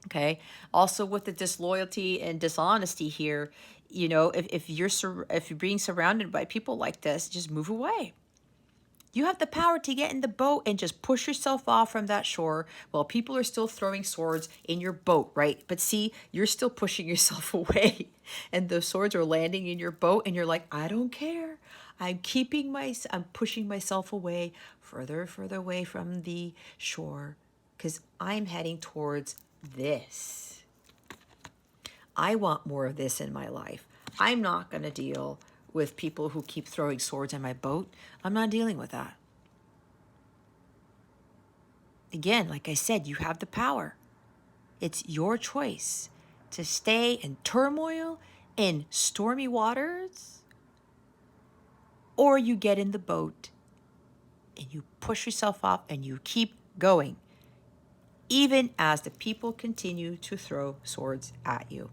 Okay. Also with the disloyalty and dishonesty here, you know, if you're being surrounded by people like this, just move away. You have the power to get in the boat and just push yourself off from that shore while people are still throwing swords in your boat, right? But see, you're still pushing yourself away and the swords are landing in your boat and you're like, I don't care. I'm pushing myself away, further away from the shore because I'm heading towards this. I want more of this in my life. I'm not going to deal with people who keep throwing swords in my boat. I'm not dealing with that. Again, like I said, you have the power. It's your choice to stay in turmoil, in stormy waters, or you get in the boat and you push yourself off and you keep going, even as the people continue to throw swords at you.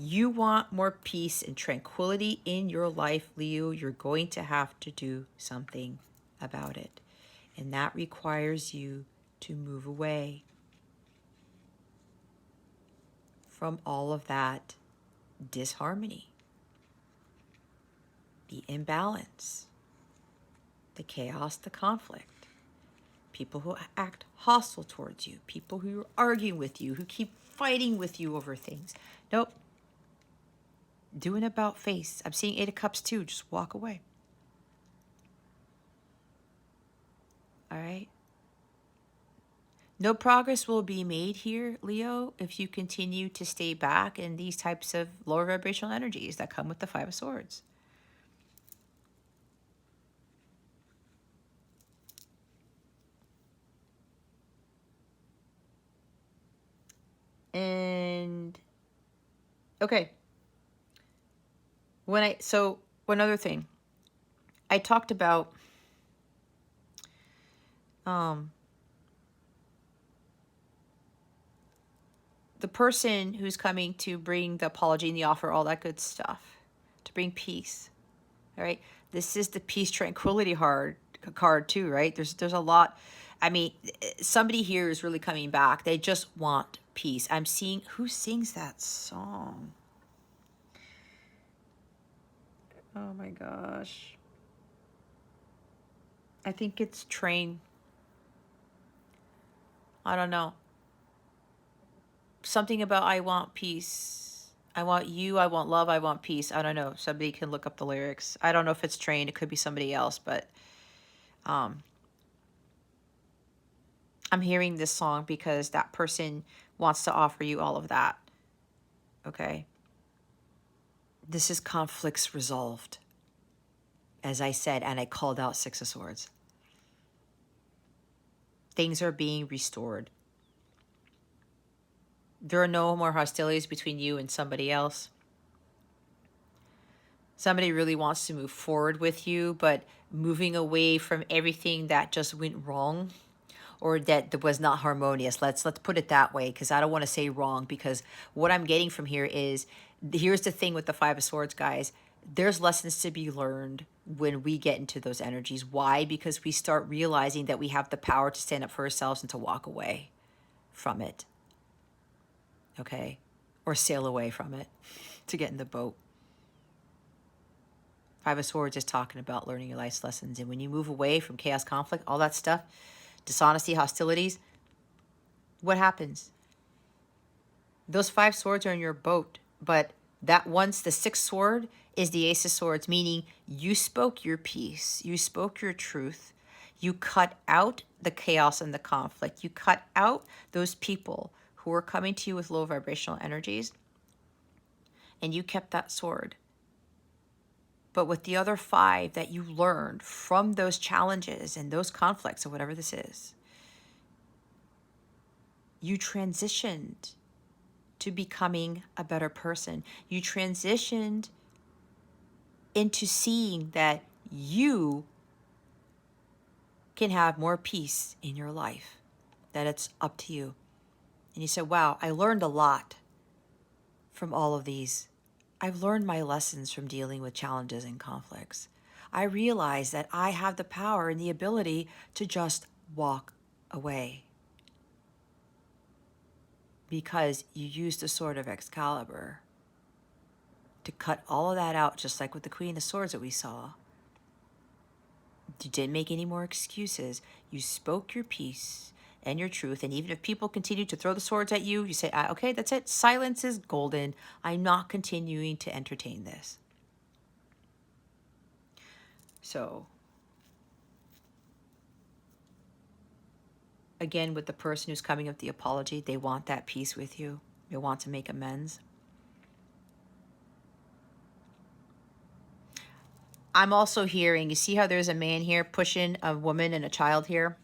You want more peace and tranquility in your life, Leo, you're going to have to do something about it. And that requires you to move away from all of that disharmony, the imbalance, the chaos, the conflict. people who act hostile towards you, people who are arguing with you, who keep fighting with you over things. Nope. Do an about face. I'm seeing 8 of Cups too. Just walk away. All right? No progress will be made here, Leo, if you continue to stay back in these types of lower vibrational energies that come with the 5 of Swords. And okay. One other thing. I talked about the person who's coming to bring the apology and the offer, all that good stuff, to bring peace. All right. This is the peace tranquility card too, right? There's a lot. I mean, somebody here is really coming back. They just want peace. I'm seeing who sings that song. Oh my gosh. I think it's Train. I don't know. Something about I want peace. I want you. I want love. I want peace. I don't know. Somebody can look up the lyrics. I don't know if it's Train. It could be somebody else, but I'm hearing this song because that person wants to offer you all of that. Okay? This is conflicts resolved. As I said, and I called out 6 of Swords. Things are being restored. There are no more hostilities between you and somebody else. Somebody really wants to move forward with you, but moving away from everything that just went wrong or that was not harmonious. Let's put it that way, because I don't want to say wrong, because what I'm getting from here is, here's the thing with the 5 of Swords, guys. There's lessons to be learned when we get into those energies. Why? Because we start realizing that we have the power to stand up for ourselves and to walk away from it. Okay? Or sail away from it to get in the boat. 5 of Swords is talking about learning your life's lessons. And when you move away from chaos, conflict, all that stuff, dishonesty, hostilities, what happens? Those 5 swords are in your boat, but that once the 6th sword is the Ace of Swords, meaning you spoke your peace, you spoke your truth, you cut out the chaos and the conflict, you cut out those people who were coming to you with low vibrational energies, and you kept that sword. But with the other 5 that you learned from those challenges and those conflicts or whatever this is, you transitioned to becoming a better person. You transitioned into seeing that you can have more peace in your life, that it's up to you. And you said, wow, I learned a lot from all of these. I've learned my lessons from dealing with challenges and conflicts. I realize that I have the power and the ability to just walk away. Because you used the sword of Excalibur to cut all of that out, just like with the Queen of Swords that we saw. You didn't make any more excuses. You spoke your peace and your truth. And even if people continue to throw the swords at you, you say, okay, that's it. Silence is golden. I'm not continuing to entertain this. So, again, with the person who's coming with the apology, they want that peace with you. They want to make amends. I'm also hearing, you see how there's a man here pushing a woman and a child here?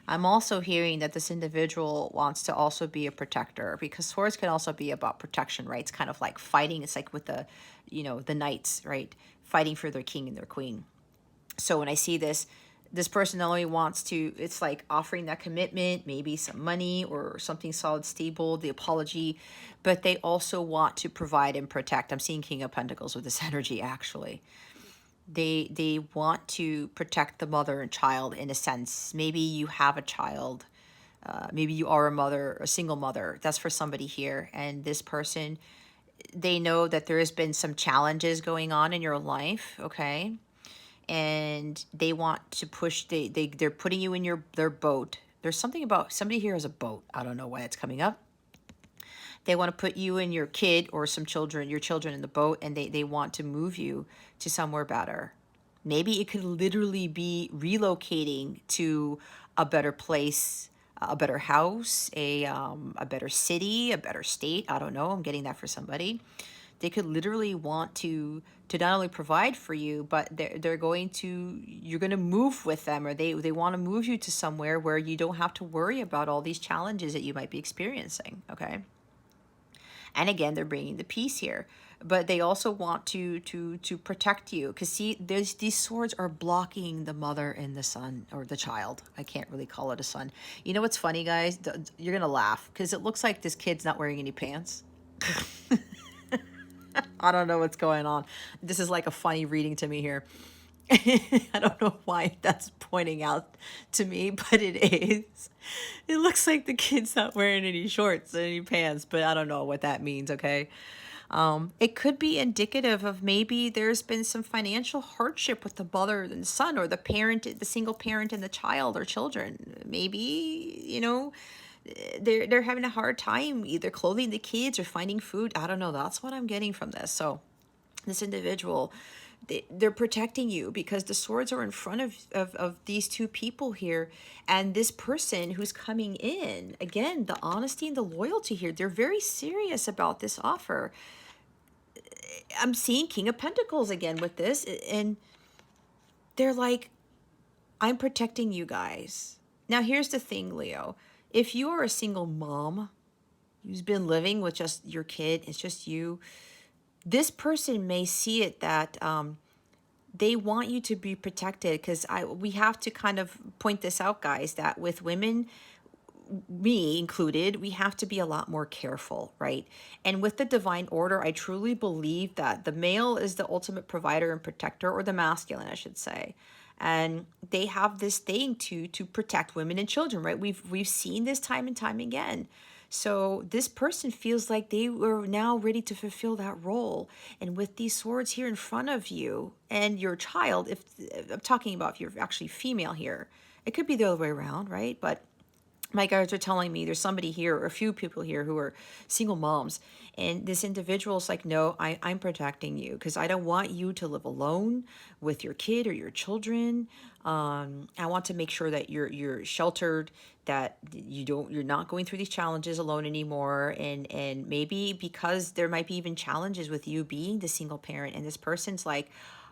I'm also hearing that this individual wants to also be a protector, because swords can also be about protection, right? It's kind of like fighting. It's like with the, the knights, right? Fighting for their king and their queen. So when I see this person not only wants to, it's like offering that commitment, maybe some money or something solid, stable, the apology, but they also want to provide and protect. I'm seeing King of Pentacles with this energy, actually. They want to protect the mother and child in a sense. Maybe you have a child. Maybe you are a mother, a single mother. That's for somebody here. And this person, they know that there has been some challenges going on in your life, okay? and they want to push, they're putting you in their boat. There's something about somebody here has a boat. I don't know why it's coming up. They want to put you and your kid or some children, your children in the boat, and they want to move you to somewhere better. Maybe it could literally be relocating to a better place, a better house, a better city, a better state. I don't know. I'm getting that for somebody. They could literally want to not only provide for you, but they're going to, you're going to move with them, or they want to move you to somewhere where you don't have to worry about all these challenges that you might be experiencing. Okay. And again, they're bringing the peace here, but they also want to protect you, because see, these swords are blocking the mother and the son, or the child. I can't really call it a son. You know what's funny, guys? You're gonna laugh because it looks like this kid's not wearing any pants. I don't know what's going on. This is like a funny reading to me here. I don't know why that's pointing out to me, but it is. It looks like the kid's not wearing any shorts or any pants, but I don't know what that means, okay? It could be indicative of maybe there's been some financial hardship with the mother and son, or the parent, the single parent and the child or children. Maybe, they're having a hard time either clothing the kids or finding food. I don't know. That's what I'm getting from this. So this individual, they're protecting you because the swords are in front of these two people here. And this person who's coming in, again, the honesty and the loyalty here, they're very serious about this offer. I'm seeing King of Pentacles again with this, and they're like, I'm protecting you guys. Now, here's the thing, Leo. If you are a single mom who's been living with just your kid, it's just you, this person may see it that they want you to be protected, because we have to kind of point this out, guys, that with women, me included, we have to be a lot more careful, right? And with the divine order, I truly believe that the male is the ultimate provider and protector, or the masculine, I should say. And they have this thing to protect women and children, right? We've seen this time and time again. So this person feels like they were now ready to fulfill that role. And with these swords here in front of you and your child, if I'm talking about if you're actually female here, it could be the other way around, right? But my guides are telling me there's somebody here, or a few people here, who are single moms, and this individual is like, no, I'm protecting you because I don't want you to live alone with your kid or your children. I want to make sure that you're sheltered, that you're not going through these challenges alone anymore. And maybe because there might be even challenges with you being the single parent, and this person's like,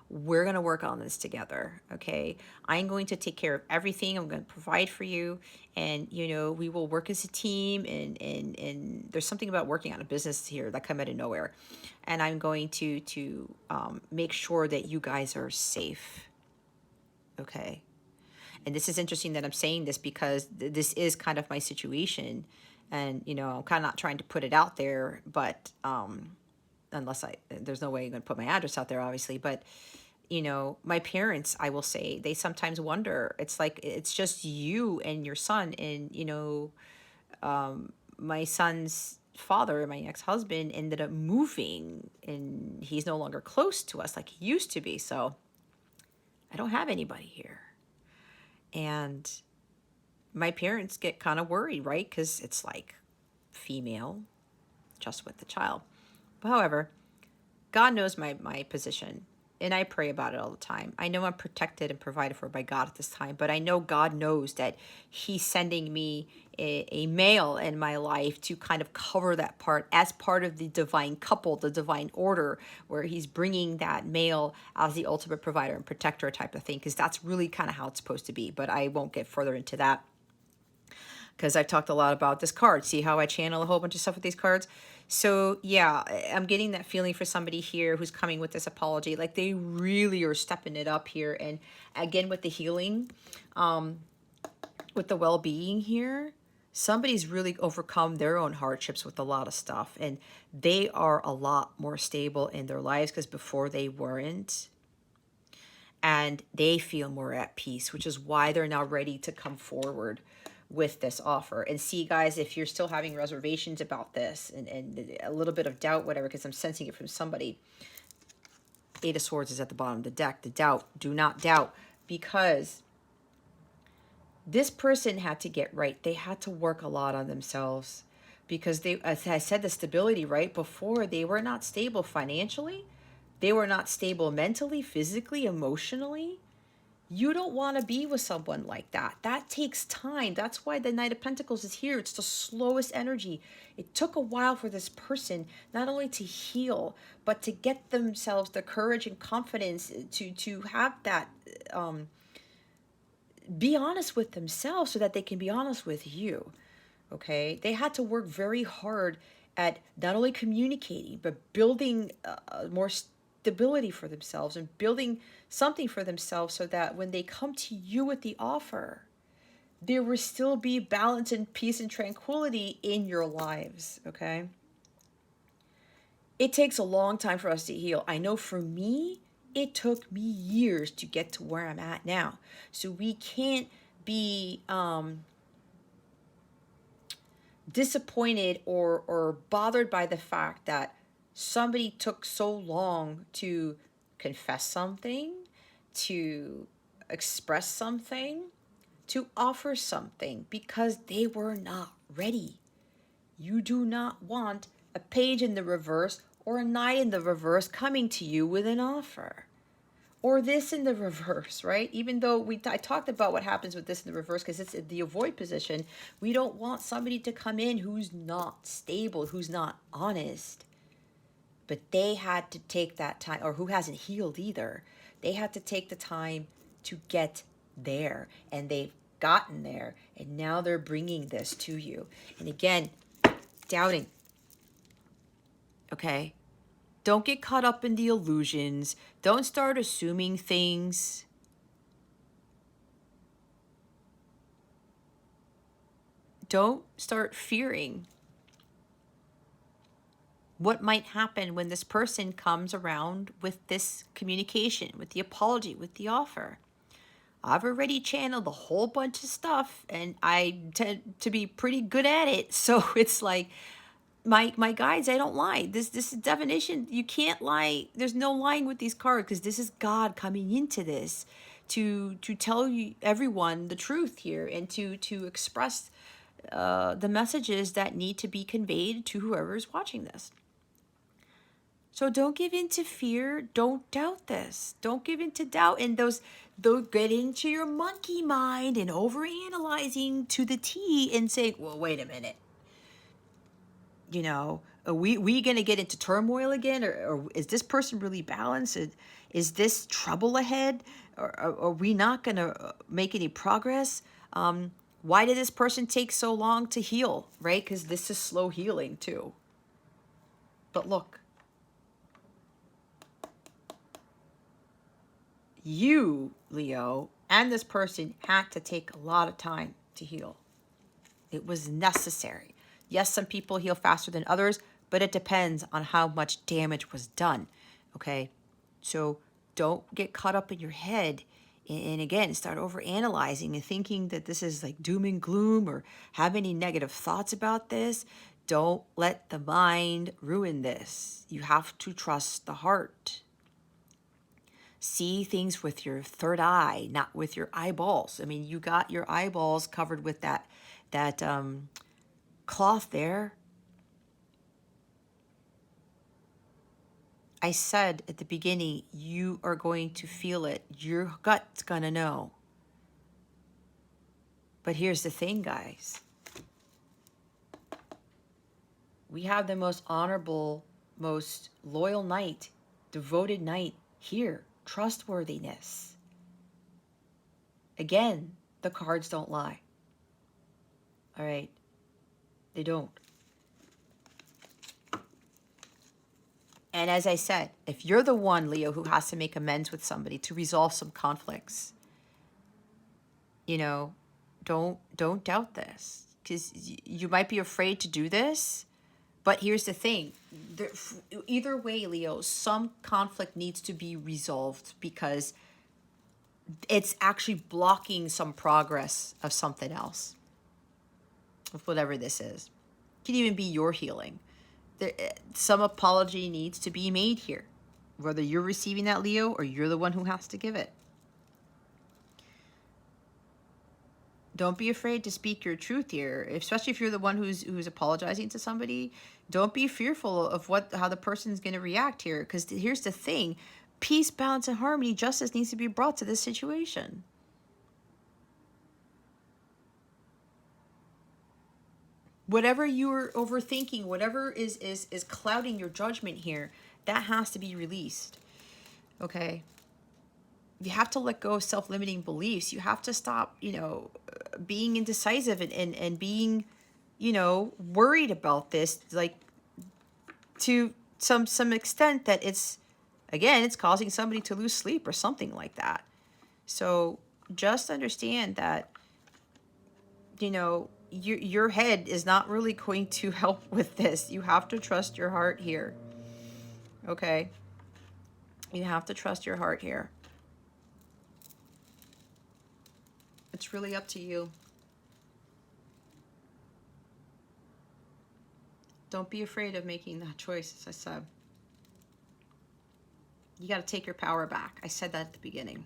we're going to work on this together. Okay. I'm going to take care of everything. I'm going to provide for you. And, we will work as a team. And there's something about working on a business here that come out of nowhere. And I'm going to make sure that you guys are safe. Okay. And this is interesting that I'm saying this because this is kind of my situation. And, I'm kind of not trying to put it out there, but, unless there's no way I'm going to put my address out there, obviously. But, my parents, I will say, they sometimes wonder, it's like, it's just you and your son. And, my son's father, my ex-husband, ended up moving, and he's no longer close to us like he used to be. So I don't have anybody here. And my parents get kind of worried, right? Because it's like female just with the child. But however, God knows my position, and I pray about it all the time. I know I'm protected and provided for by God at this time, but I know God knows that he's sending me a male in my life to kind of cover that part as part of the divine couple, the divine order, where he's bringing that male as the ultimate provider and protector type of thing, because that's really kind of how it's supposed to be. But I won't get further into that, because I've talked a lot about this card. See how I channel a whole bunch of stuff with these cards? So yeah, I'm getting that feeling for somebody here who's coming with this apology. Like they really are stepping it up here. And again, with the healing, with the well-being here, somebody's really overcome their own hardships with a lot of stuff. And they are a lot more stable in their lives, because before they weren't. And they feel more at peace, which is why they're now ready to come forward with this offer. And see, guys, if you're still having reservations about this and a little bit of doubt, whatever, because I'm sensing it from somebody, Eight of Swords is at the bottom of the deck. The doubt. Do not doubt. Because this person had to get right. They had to work a lot on themselves. Because they, as I said, the stability, right? Before, they were not stable financially. They were not stable mentally, physically, emotionally. You don't want to be with someone like that. That takes time. That's why the Knight of Pentacles is here. It's the slowest energy. It took a while for this person not only to heal, but to get themselves the courage and confidence to have that, be honest with themselves so that they can be honest with you. Okay? They had to work very hard at not only communicating, but building more stability for themselves and building something for themselves so that when they come to you with the offer, there will still be balance and peace and tranquility in your lives. Okay? It takes a long time for us to heal. I know for me, it took me years to get to where I'm at now. So we can't be disappointed or bothered by the fact that somebody took so long to confess something, to express something, to offer something, because they were not ready. You do not want a page in the reverse or a knight in the reverse coming to you with an offer. Or this in the reverse, right? Even though I talked about what happens with this in the reverse because it's the avoid position. We don't want somebody to come in who's not stable, who's not honest. But they had to take that time, or who hasn't healed either. They had to take the time to get there. And they've gotten there. And now they're bringing this to you. And again, doubting. Okay? Don't get caught up in the illusions. Don't start assuming things. Don't start fearing what might happen when this person comes around with this communication, with the apology, with the offer. I've already channeled a whole bunch of stuff, and I tend to be pretty good at it. So it's like, my guides, I don't lie. This is definition. You can't lie. There's no lying with these cards because this is God coming into this to tell you everyone the truth here and to express the messages that need to be conveyed to whoever's watching this. So don't give in to fear. Don't doubt this. Don't give in to doubt. And don't get into your monkey mind and overanalyzing to the T and saying, well, wait a minute. You know, are we going to get into turmoil again? Or is this person really balanced? Is this trouble ahead? Or are we not going to make any progress? Why did this person take so long to heal, right? Because this is slow healing too. But look, you, Leo, and this person had to take a lot of time to heal. It was necessary. Yes, some people heal faster than others, but it depends on how much damage was done, okay? So don't get caught up in your head and again, start overanalyzing and thinking that this is like doom and gloom or have any negative thoughts about this. Don't let the mind ruin this. You have to trust the heart. See things with your third eye, not with your eyeballs. I mean, you got your eyeballs covered with that cloth there. I said at the beginning, you are going to feel it. Your gut's gonna know. But here's the thing, guys. We have the most honorable, most loyal knight, devoted knight here. Trustworthiness. Again, the cards don't lie. All right? They don't. And as I said, if you're the one, Leo, who has to make amends with somebody to resolve some conflicts, you know, don't doubt this. Because you might be afraid to do this. But here's the thing. Either way, Leo, some conflict needs to be resolved because it's actually blocking some progress of something else. Of whatever this is. It could even be your healing. Some apology needs to be made here. whether you're receiving that, Leo, or you're the one who has to give it. Don't be afraid to speak your truth here, especially if you're the one who's apologizing to somebody. Don't be fearful of how the person's going to react here, because here's the thing: peace, balance, and harmony, justice needs to be brought to this situation. Whatever you're overthinking, whatever is clouding your judgment here, that has to be released. Okay? You have to let go of self-limiting beliefs. You have to stop, being indecisive and being, worried about this, like, to some extent that it's causing somebody to lose sleep or something like that. So just understand that, your head is not really going to help with this. You have to trust your heart here. Okay? You have to trust your heart here. It's really up to you. Don't be afraid of making that choice, as I said. You got to take your power back. I said that at the beginning.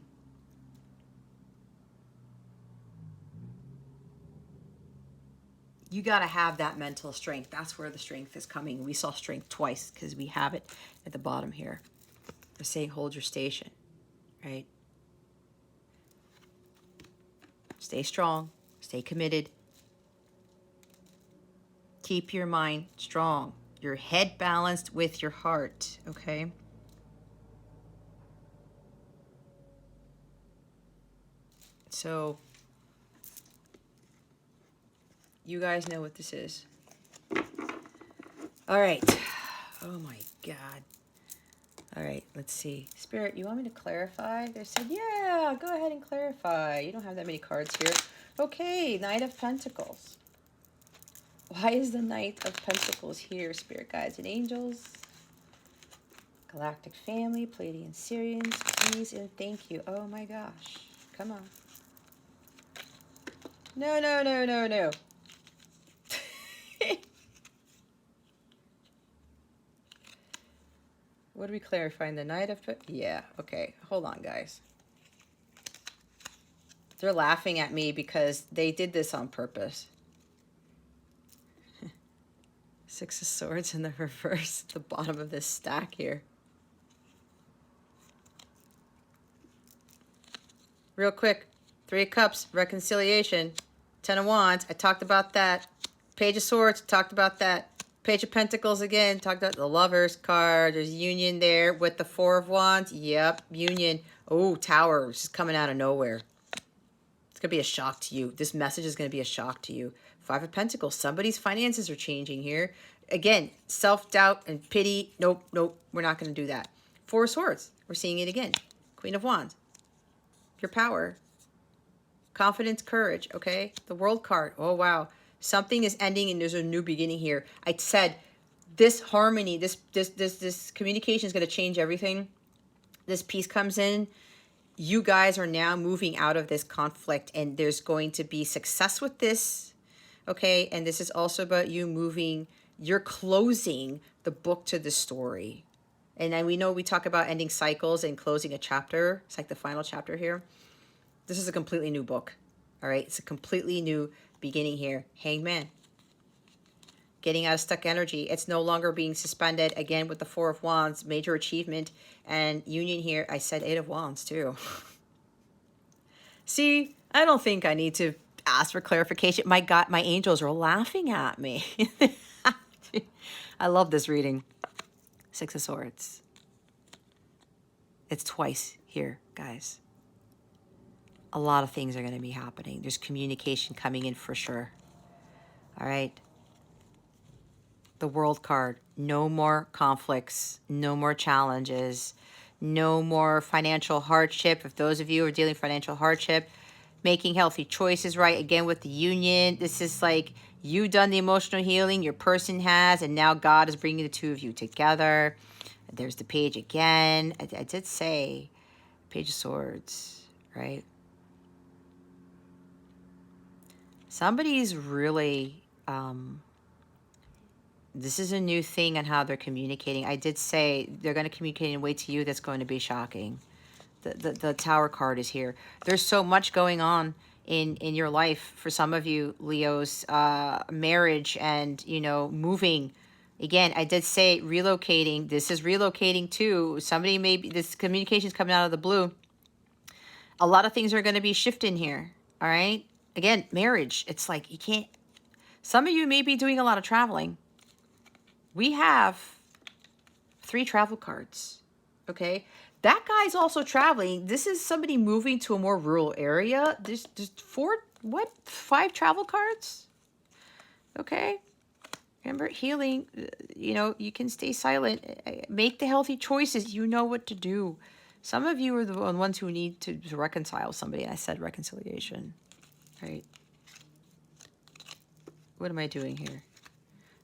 You got to have that mental strength. That's where the strength is coming. We saw strength twice because we have it at the bottom here. They're saying hold your station, right? Stay strong. Stay committed. Keep your mind strong. Your head balanced with your heart, okay? So, you guys know what this is. All right. Oh my God. All right, let's see. Spirit, you want me to clarify? They said, yeah, go ahead and clarify. You don't have that many cards here. Okay, Knight of Pentacles. Why is the Knight of Pentacles here, Spirit Guides and Angels? Galactic Family, Pleiadian Syrians, please and thank you. Oh my gosh. Come on. No, no, no, no, no. What are we clarifying? The Knight of... Yeah, okay. Hold on, guys. They're laughing at me because they did this on purpose. Six of Swords in the reverse at the bottom of this stack here. Real quick. Three of Cups, reconciliation. Ten of Wands, I talked about that. Page of Swords, talked about that. Page of Pentacles again, talked about the Lovers card. There's union there with the Four of Wands. Yep, union. Oh, Tower, which is coming out of nowhere. It's going to be a shock to you. This message is going to be a shock to you. Five of Pentacles, somebody's finances are changing here. Again, self-doubt and pity. Nope, nope, we're not going to do that. Four of Swords, we're seeing it again. Queen of Wands, your power. Confidence, courage, okay? The World card, oh wow. Something is ending and there's a new beginning here. I said this harmony, this communication is going to change everything. This peace comes in. You guys are now moving out of this conflict and there's going to be success with this, okay? And this is also about you moving, you're closing the book to the story. And then we know we talk about ending cycles and closing a chapter. It's like the final chapter here. This is a completely new book, all right? It's a completely new beginning here. Hangman. Getting out of stuck energy. It's no longer being suspended. Again, with the Four of Wands, major achievement. And union here, I said Eight of Wands too. See, I don't think I need to ask for clarification. My God, my angels are laughing at me. I love this reading. Six of Swords. It's twice here, guys. A lot of things are going to be happening. There's communication coming in for sure. All right. The World card. No more conflicts. No more challenges. No more financial hardship. If those of you are dealing with financial hardship, making healthy choices, right? Again, with the union, this is like you've done the emotional healing, your person has, and now God is bringing the two of you together. There's the page again. I did say Page of Swords, right? Somebody's really This is a new thing on how they're communicating. I did say they're going to communicate in a way to you that's going to be shocking. The Tower card is here. There's so much going on in your life. For some of you, Leos, marriage and, you know, moving. Again, I did say relocating. This is relocating too. Somebody maybe, this communication is coming out of the blue. A lot of things are going to be shifting here. All right. Again, marriage. It's like you can't. Some of you may be doing a lot of traveling. We have 3 travel cards. Okay. That guy's also traveling. This is somebody moving to a more rural area. There's 5 travel cards? Okay. Remember, healing, you know, you can stay silent. Make the healthy choices. You know what to do. Some of you are the ones who need to reconcile somebody. I said reconciliation, right? What am I doing here?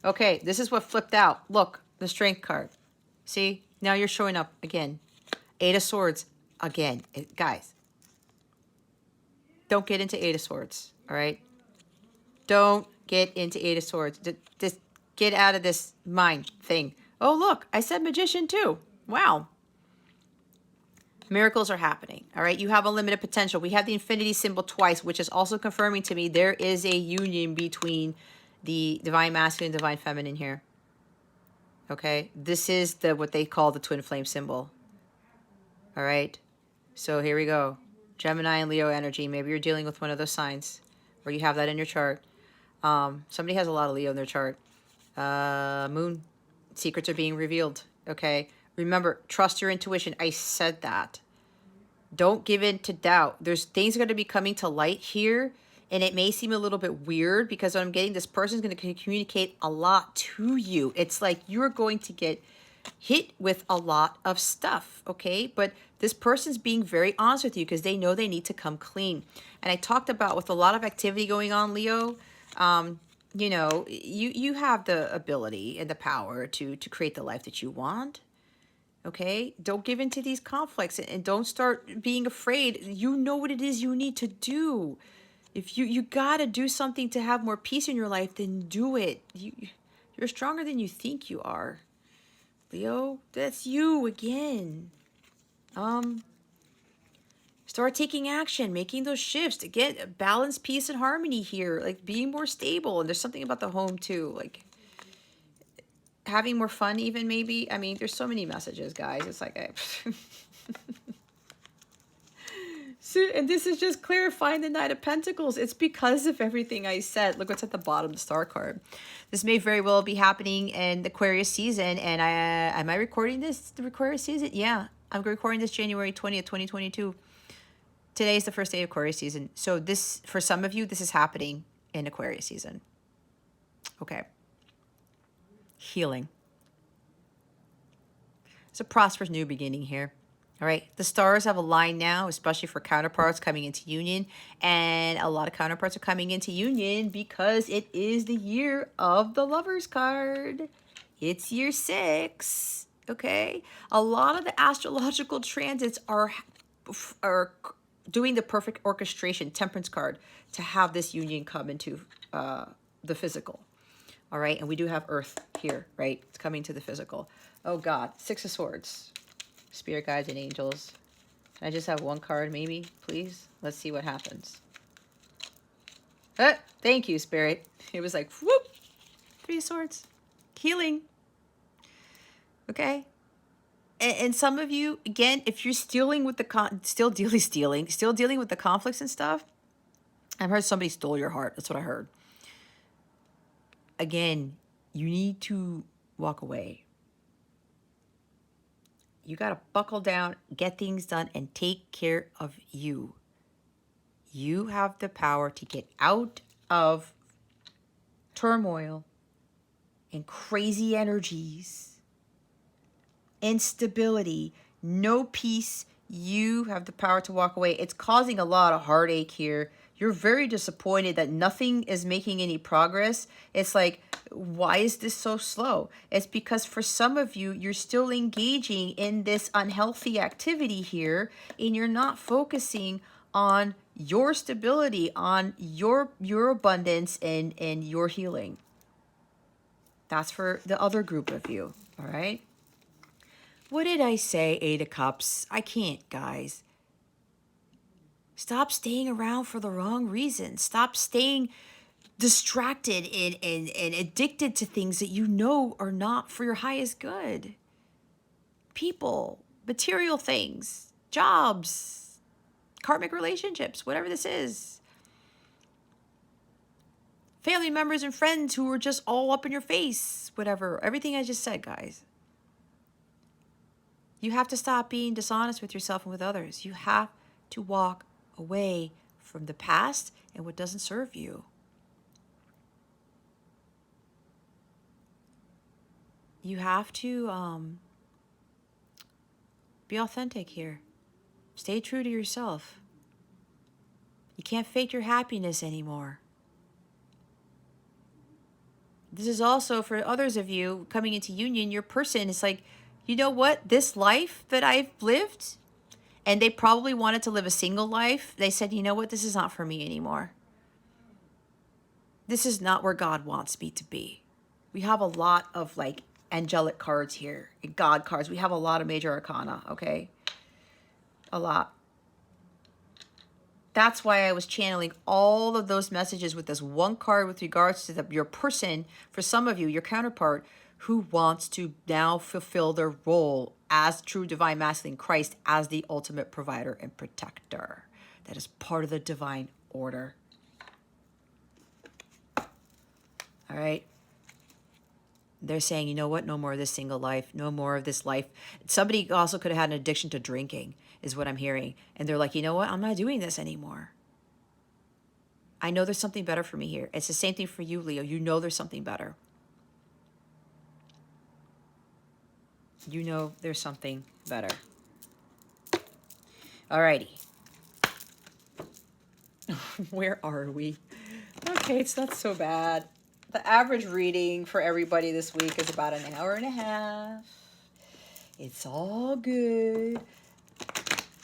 Okay, this is what flipped out. Look, the strength card. See, now you're showing up again. 8 of Swords again. Guys, don't get into 8 of Swords, all right? Don't get into 8 of Swords. Just get out of this mind thing. Oh, look, I said Magician too. Wow. Miracles are happening, all right? You have unlimited potential. We have the infinity symbol twice, which is also confirming to me there is a union between the divine masculine and divine feminine here. Okay? This is what they call the twin flame symbol. All right? So here we go. Gemini and Leo energy. Maybe you're dealing with one of those signs, or you have that in your chart. Somebody has a lot of Leo in their chart. Moon. Secrets are being revealed. Okay? Remember, trust your intuition. I said that. Don't give in to doubt. There's things going to be coming to light here, and it may seem a little bit weird because what I'm getting, this person's going to communicate a lot to you. It's like you're going to get hit with a lot of stuff, okay? But this person's being very honest with you because they know they need to come clean. And I talked about with a lot of activity going on, Leo, you know, you have the ability and the power to create the life that you want. Okay, don't give in to these conflicts and don't start being afraid. You know what it is you need to do. If you got to do something to have more peace in your life, then do it. You're stronger than you think you are. Leo, that's you again. Start taking action, making those shifts to get balance, peace, and harmony here. Like being more stable. And there's something about the home too. Like having more fun even maybe. I mean, there's so many messages, guys. It's like so, and this is just clarifying the Knight of Pentacles. It's because of everything I said. Look what's at the bottom, the Star card. This may very well be happening in the Aquarius season. And am I recording this, the Aquarius season? Yeah, I'm recording this January 20th, 2022. Today is the first day of Aquarius season. So this, for some of you, this is happening in Aquarius season. Okay. Healing. It's a prosperous new beginning here. All right. The stars have aligned now, especially for counterparts coming into union. And a lot of counterparts are coming into union because it is the year of the Lovers card. It's year 6. Okay. A lot of the astrological transits are doing the perfect orchestration, Temperance card, to have this union come into the physical. All right, and we do have Earth here, right? It's coming to the physical. Oh, God. 6 of Swords. Spirit guides and angels. Can I just have one card, maybe, please? Let's see what happens. Thank you, Spirit. It was like, whoop. 3 of Swords. Healing. Okay? And some of you, again, if you're dealing with the still dealing with the conflicts and stuff, I've heard somebody stole your heart. That's what I heard. Again, you need to walk away. You got to buckle down, get things done, and take care of you. You have the power to get out of turmoil and crazy energies, instability, no peace. You have the power to walk away. It's causing a lot of heartache here. You're very disappointed that nothing is making any progress. It's like, why is this so slow? It's because for some of you, you're still engaging in this unhealthy activity here, and you're not focusing on your stability, on your abundance and your healing. That's for the other group of you, all right? What did I say, Eight of Cups? I can't, guys. Stop staying around for the wrong reasons. Stop staying distracted and addicted to things that you know are not for your highest good. People, material things, jobs, karmic relationships, whatever this is. Family members and friends who are just all up in your face, whatever. Everything I just said, guys. You have to stop being dishonest with yourself and with others. You have to walk away from the past and what doesn't serve you. You have to be authentic here. Stay true to yourself. You can't fake your happiness anymore. This is also for others of you coming into union, your person is like, you know what? This life that I've lived, and they probably wanted to live a single life. They said, you know what? This is not for me anymore. This is not where God wants me to be. We have a lot of like angelic cards here, God cards. We have a lot of major arcana, okay? A lot. That's why I was channeling all of those messages with this one card with regards to your person, for some of you, your counterpart, who wants to now fulfill their role as true divine masculine Christ, as the ultimate provider and protector. That is part of the divine order. All right. They're saying, you know what? No more of this single life. No more of this life. Somebody also could have had an addiction to drinking, is what I'm hearing. And they're like, you know what? I'm not doing this anymore. I know there's something better for me here. It's the same thing for you, Leo. You know there's something better. You know there's something better. Alrighty. Where are we? Okay, it's not so bad. The average reading for everybody this week is about an hour and a half. It's all good.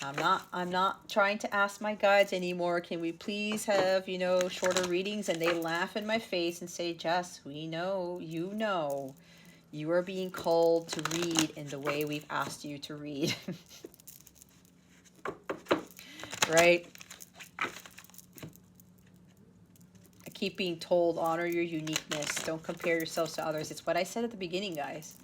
I'm not trying to ask my guides anymore. Can we please have, shorter readings? And they laugh in my face and say, Jess, we know, you are being called to read in the way we've asked you to read. Right? I keep being told, honor your uniqueness. Don't compare yourselves to others. It's what I said at the beginning, guys.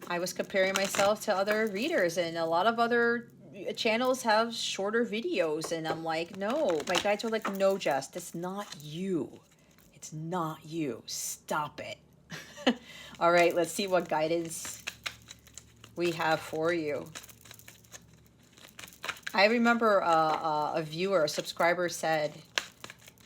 I was comparing myself to other readers, and a lot of other channels have shorter videos, and I'm like, no. My guides were like, no, Jess, that's not you. It's not you. Stop it. All right, let's see what guidance we have for you. I remember a viewer, a subscriber said,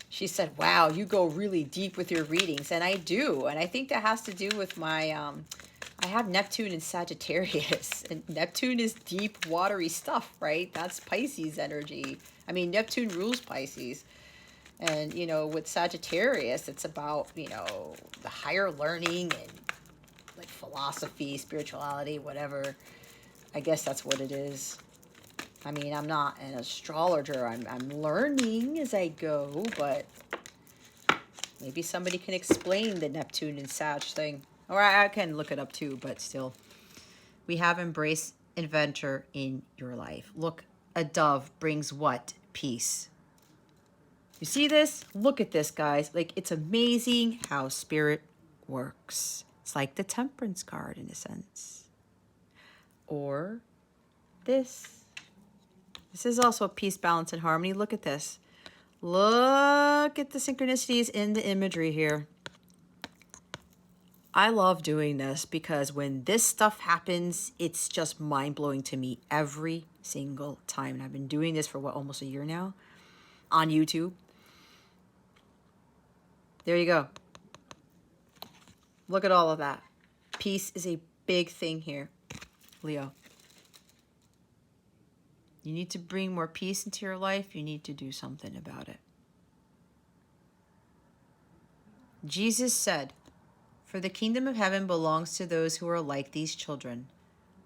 she said, wow, you go really deep with your readings. And I do. And I think that has to do with my, I have Neptune in Sagittarius. And Neptune is deep, watery stuff, right? That's Pisces energy. I mean, Neptune rules Pisces. And, with Sagittarius, it's about, the higher learning and like philosophy, spirituality, whatever. I guess that's what it is. I mean, I'm not an astrologer. I'm learning as I go, but maybe somebody can explain the Neptune and Sag thing. Or I can look it up too, but still. We have embrace adventure in your life. Look, a dove brings what? Peace. You see this? Look at this, guys. Like, it's amazing how spirit works. It's like the temperance card in a sense. Or this. This is also peace, balance, and harmony. Look at this. Look at the synchronicities in the imagery here. I love doing this because when this stuff happens, it's just mind-blowing to me every single time. And I've been doing this for, almost a year now on YouTube. There you go. Look at all of that. Peace is a big thing here, Leo. You need to bring more peace into your life. You need to do something about it. Jesus said, for the kingdom of heaven belongs to those who are like these children.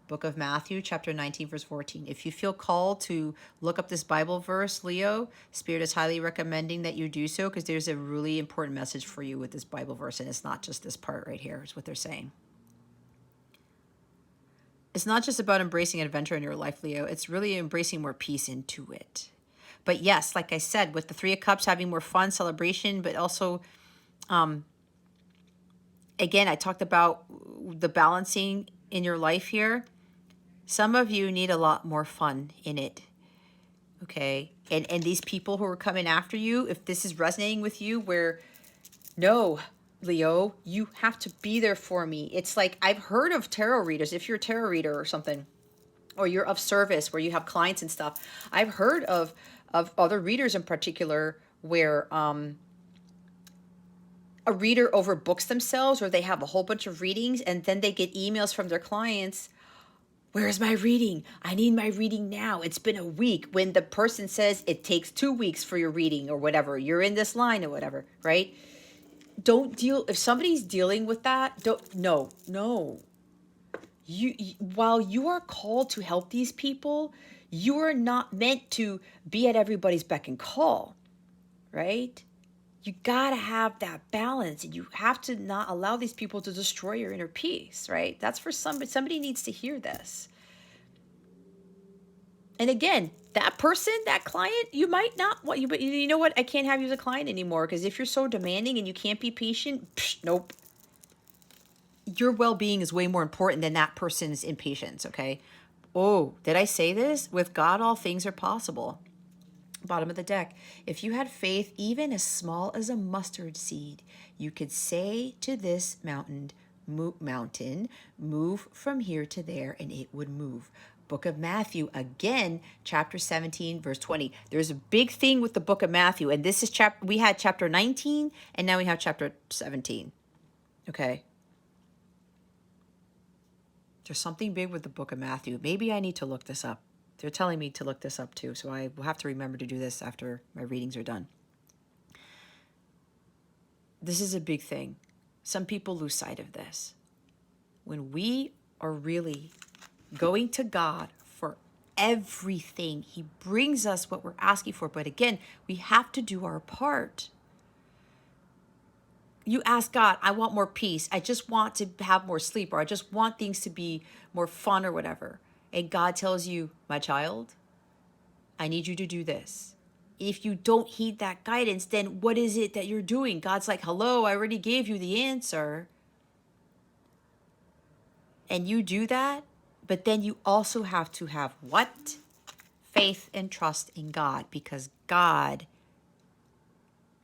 Book of Matthew, chapter 19, verse 14. If you feel called to look up this Bible verse, Leo, Spirit is highly recommending that you do so, because there's a really important message for you with this Bible verse, and it's not just this part right here, is what they're saying. It's not just about embracing adventure in your life, Leo. It's really embracing more peace into it. But yes, like I said, with the Three of Cups, having more fun, celebration, but also, again, I talked about the balancing in your life here. Some of you need a lot more fun in it, okay? And these people who are coming after you, if this is resonating with you, where, no, Leo, you have to be there for me. It's like, I've heard of tarot readers, if you're a tarot reader or something, or you're of service where you have clients and stuff. I've heard of other readers in particular where a reader overbooks themselves, or they have a whole bunch of readings, and then they get emails from their clients, where's my reading? I need my reading now. It's been a week. When the person says it takes 2 weeks for your reading or whatever, you're in this line or whatever, right? Don't deal, if somebody's dealing with that, no. You, while you are called to help these people, you are not meant to be at everybody's beck and call, right? You got to have that balance, and you have to not allow these people to destroy your inner peace, right? That's for somebody needs to hear this. And again, that person, that client, you might not want you, but you know what? I can't have you as a client anymore, because if you're so demanding and you can't be patient, nope. Your well-being is way more important than that person's impatience, okay? Oh, did I say this? With God, all things are possible. Bottom of the deck. If you had faith, even as small as a mustard seed, you could say to this mountain, move from here to there, and it would move. Book of Matthew, again, chapter 17, verse 20. There's a big thing with the book of Matthew, and this is we had chapter 19, and now we have chapter 17. Okay. There's something big with the book of Matthew. Maybe I need to look this up. They're telling me to look this up too, so I will have to remember to do this after my readings are done. This is a big thing. Some people lose sight of this. When we are really going to God for everything, He brings us what we're asking for. But again, we have to do our part. You ask God, I want more peace. I just want to have more sleep, or I just want things to be more fun or whatever. And God tells you, my child, I need you to do this. If you don't heed that guidance, then what is it that you're doing? God's like, hello, I already gave you the answer. And you do that, but then you also have to have what? Faith and trust in God, because God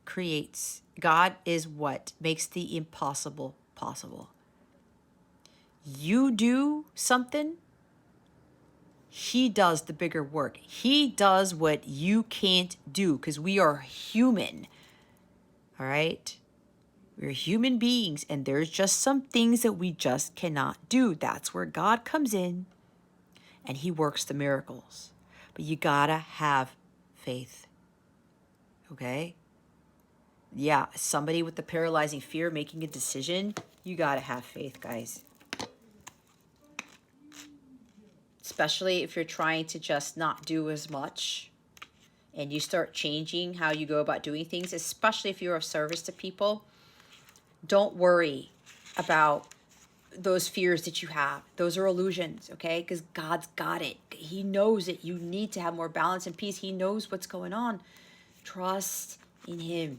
creates. God is what makes the impossible possible. You do something, He does the bigger work. He does what you can't do, because we are human. All right? We're human beings, and there's just some things that we just cannot do. That's where God comes in, and He works the miracles. But you gotta have faith. Okay? Yeah, somebody with the paralyzing fear making a decision, you gotta have faith, guys. Especially if you're trying to just not do as much, and you start changing how you go about doing things, especially if you're of service to people. Don't worry about those fears that you have. Those are illusions, okay? Because God's got it. He knows that you need to have more balance and peace. He knows what's going on. Trust in Him,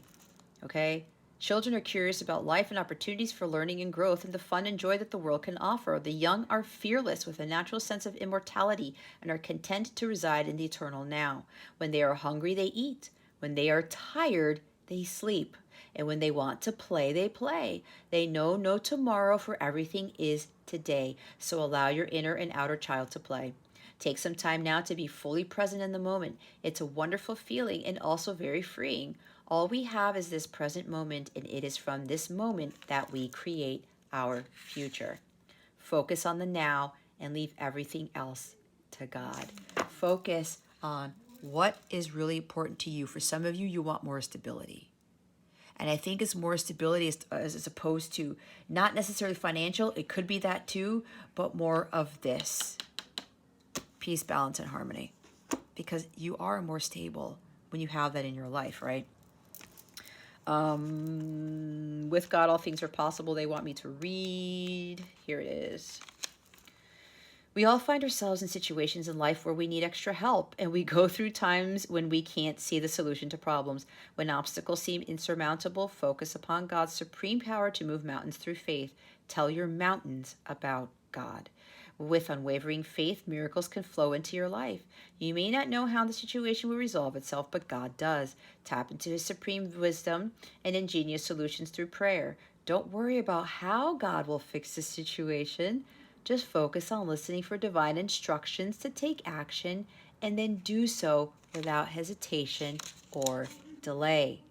okay? Children are curious about life and opportunities for learning and growth and the fun and joy that the world can offer. The young are fearless with a natural sense of immortality and are content to reside in the eternal now. When they are hungry, they eat. When they are tired, they sleep. And when they want to play, they play. They know no tomorrow, for everything is today. So allow your inner and outer child to play. Take some time now to be fully present in the moment. It's a wonderful feeling and also very freeing. All we have is this present moment, and it is from this moment that we create our future. Focus on the now and leave everything else to God. Focus on what is really important to you. For some of you, you want more stability. And I think it's more stability as opposed to not necessarily financial. It could be that too, but more of this peace, balance, and harmony. Because you are more stable when you have that in your life, right? With God, all things are possible. They want me to read. Here it is. We all find ourselves in situations in life where we need extra help, and we go through times when we can't see the solution to problems. When obstacles seem insurmountable, focus upon God's supreme power to move mountains through faith. Tell your mountains about God. With unwavering faith, miracles can flow into your life. You may not know how the situation will resolve itself, but God does. Tap into His supreme wisdom and ingenious solutions through prayer. Don't worry about how God will fix the situation. Just focus on listening for divine instructions to take action, and then do so without hesitation or delay.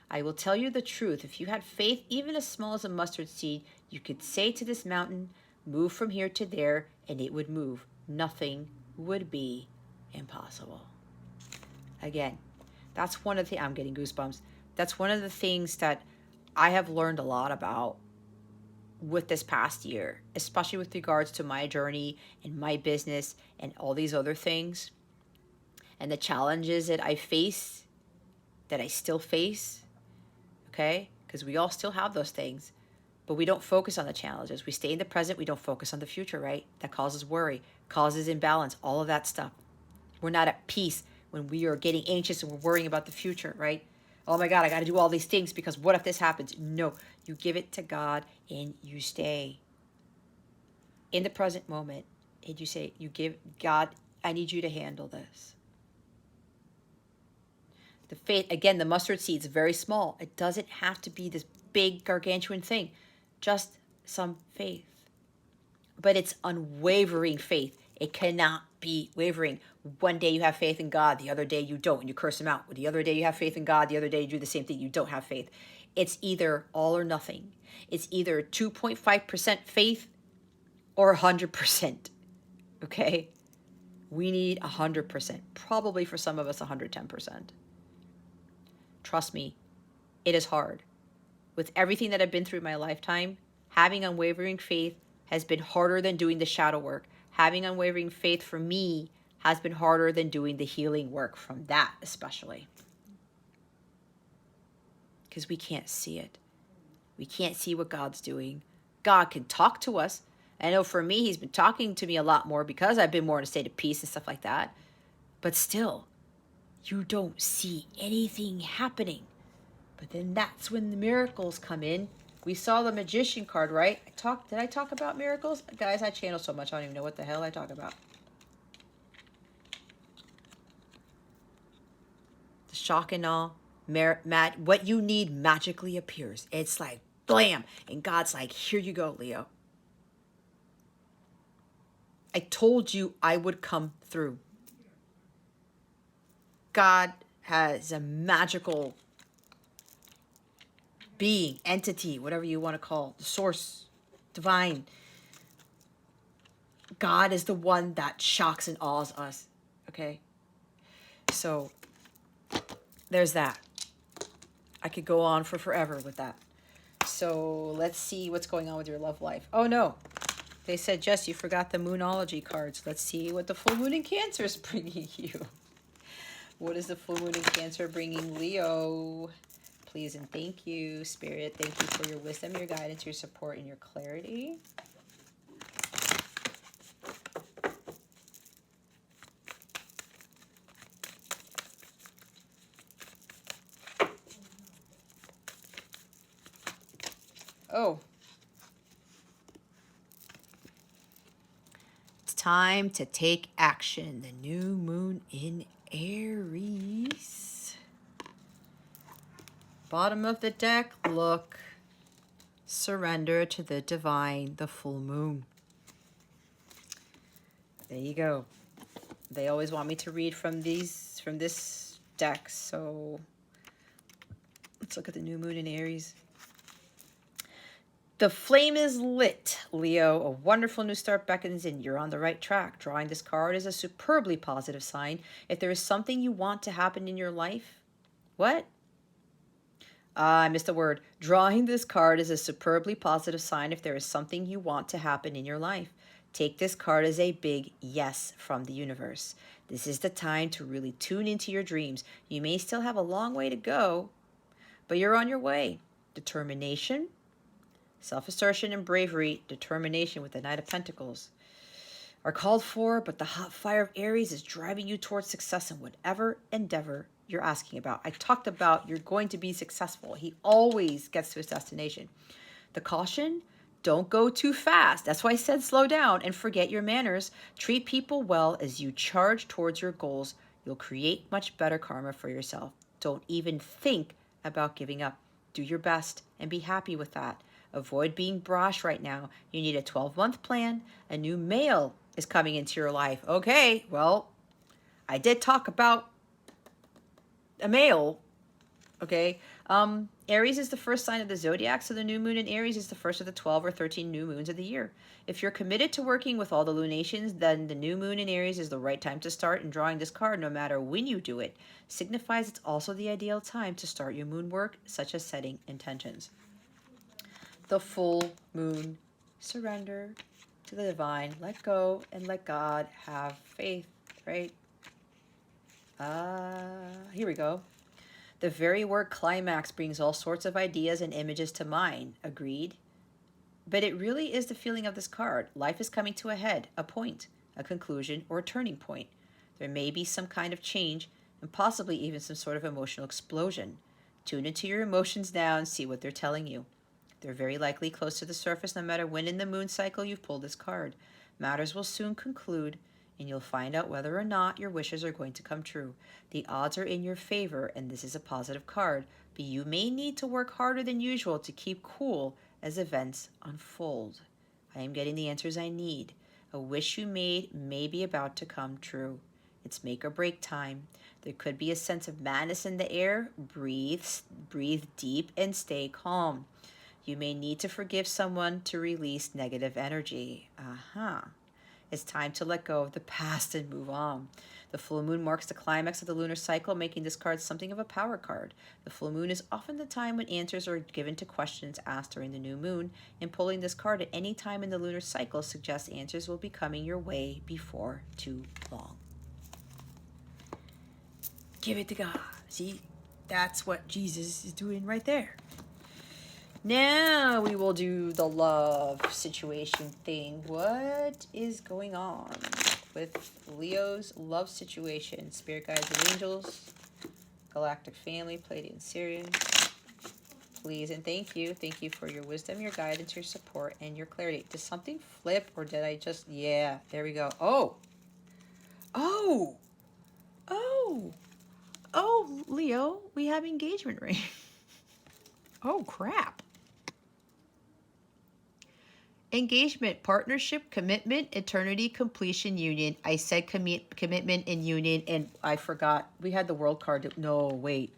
I will tell you the truth. If you had faith, even as small as a mustard seed, you could say to this mountain, move from here to there, and it would move. Nothing would be impossible. Again, that's one of the, I'm getting goosebumps. That's one of the things that I have learned a lot about with this past year, especially with regards to my journey and my business and all these other things and the challenges that I face, that I still face, okay? Because we all still have those things, but we don't focus on the challenges. We stay in the present, we don't focus on the future, right? That causes worry, causes imbalance, all of that stuff. We're not at peace when we are getting anxious and we're worrying about the future, right? Oh my God, I got to do all these things because what if this happens? No, you give it to God and you stay in the present moment. And you say, you give God, I need you to handle this. The faith, again, the mustard seed is very small. It doesn't have to be this big gargantuan thing, just some faith. But it's unwavering faith. It cannot be wavering. One day you have faith in God, the other day you don't, and you curse Him out. The other day you have faith in God, the other day you do the same thing, you don't have faith. It's either all or nothing. It's either 2.5% faith or 100%. Okay? We need 100%. Probably for some of us, 110%. Trust me, it is hard. With everything that I've been through in my lifetime, having unwavering faith has been harder than doing the shadow work. Having unwavering faith for me has been harder than doing the healing work from that, especially. Because we can't see it. We can't see what God's doing. God can talk to us. I know for me, He's been talking to me a lot more because I've been more in a state of peace and stuff like that. But still, you don't see anything happening. But then that's when the miracles come in. We saw the magician card, right? Did I talk about miracles? Guys, I channel so much, I don't even know what the hell I talk about. The shock and awe, what you need magically appears. It's like, blam! And God's like, here you go, Leo. I told you I would come through. God has a magical being, entity, whatever you want to call it, the source, divine. God is the one that shocks and awes us, okay? So there's that. I could go on for forever with that. So let's see what's going on with your love life. Oh no, they said, Jess, you forgot the Moonology cards. Let's see what the full moon in Cancer is bringing you. What is the full moon in Cancer bringing Leo? Please and thank you, Spirit. Thank you for your wisdom, your guidance, your support, and your clarity. Oh. It's time to take action. The new moon in Aries. Bottom of the deck, look. Surrender to the divine, the full moon. There you go. They always want me to read from this deck, so let's look at the new moon in Aries. The flame is lit, Leo. A wonderful new start beckons and you're on the right track. Drawing this card is a superbly positive sign. If there is something you want to happen in your life, what? I missed a word. Drawing this card is a superbly positive sign if there is something you want to happen in your life. Take this card as a big yes from the universe. This is the time to really tune into your dreams. You may still have a long way to go, but you're on your way. Determination, self-assertion, and bravery. Determination with the Knight of Pentacles are called for, but the hot fire of Aries is driving you towards success in whatever endeavor you're asking about. I talked about you're going to be successful. He always gets to his destination. The caution, don't go too fast. That's why I said slow down and forget your manners. Treat people well as you charge towards your goals. You'll create much better karma for yourself. Don't even think about giving up. Do your best and be happy with that. Avoid being brash right now. You need a 12-month plan. A new male is coming into your life. Okay, well, I did talk about a male. Okay, Aries is the first sign of the zodiac, so the new moon in Aries is the first of the 12 or 13 new moons of the year. If you're committed to working with all the lunations, then the new moon in Aries is the right time to start, and drawing this card, no matter when you do it, signifies it's also the ideal time to start your moon work, such as setting intentions. The full moon, surrender to the divine, let go, and let God have faith, right? Here we go. The very word climax brings all sorts of ideas and images to mind. Agreed? But it really is the feeling of this card. Life is coming to a head, a point, a conclusion, or a turning point. There may be some kind of change and possibly even some sort of emotional explosion. Tune into your emotions now and see what they're telling you. They're very likely close to the surface no matter when in the moon cycle you've pulled this card. Matters will soon conclude, and you'll find out whether or not your wishes are going to come true. The odds are in your favor, and this is a positive card, but you may need to work harder than usual to keep cool as events unfold. I am getting the answers I need. A wish you made may be about to come true. It's make or break time. There could be a sense of madness in the air. Breathe deep, and stay calm. You may need to forgive someone to release negative energy. It's time to let go of the past and move on. The full moon marks the climax of the lunar cycle, making this card something of a power card. The full moon is often the time when answers are given to questions asked during the new moon, and pulling this card at any time in the lunar cycle suggests answers will be coming your way before too long. Give it to God. See, that's what Jesus is doing right there. Now we will do the love situation thing. What is going on with Leo's love situation? Spirit guides and angels, galactic family, Pleiadian Sirius. Please and thank you. Thank you for your wisdom, your guidance, your support, and your clarity. Did something flip or did I just... Yeah, there we go. Oh, Leo, we have engagement ring. Oh, crap. Engagement, partnership, commitment, eternity, completion, union. I said commitment and union, and I forgot. We had the world card. No, wait.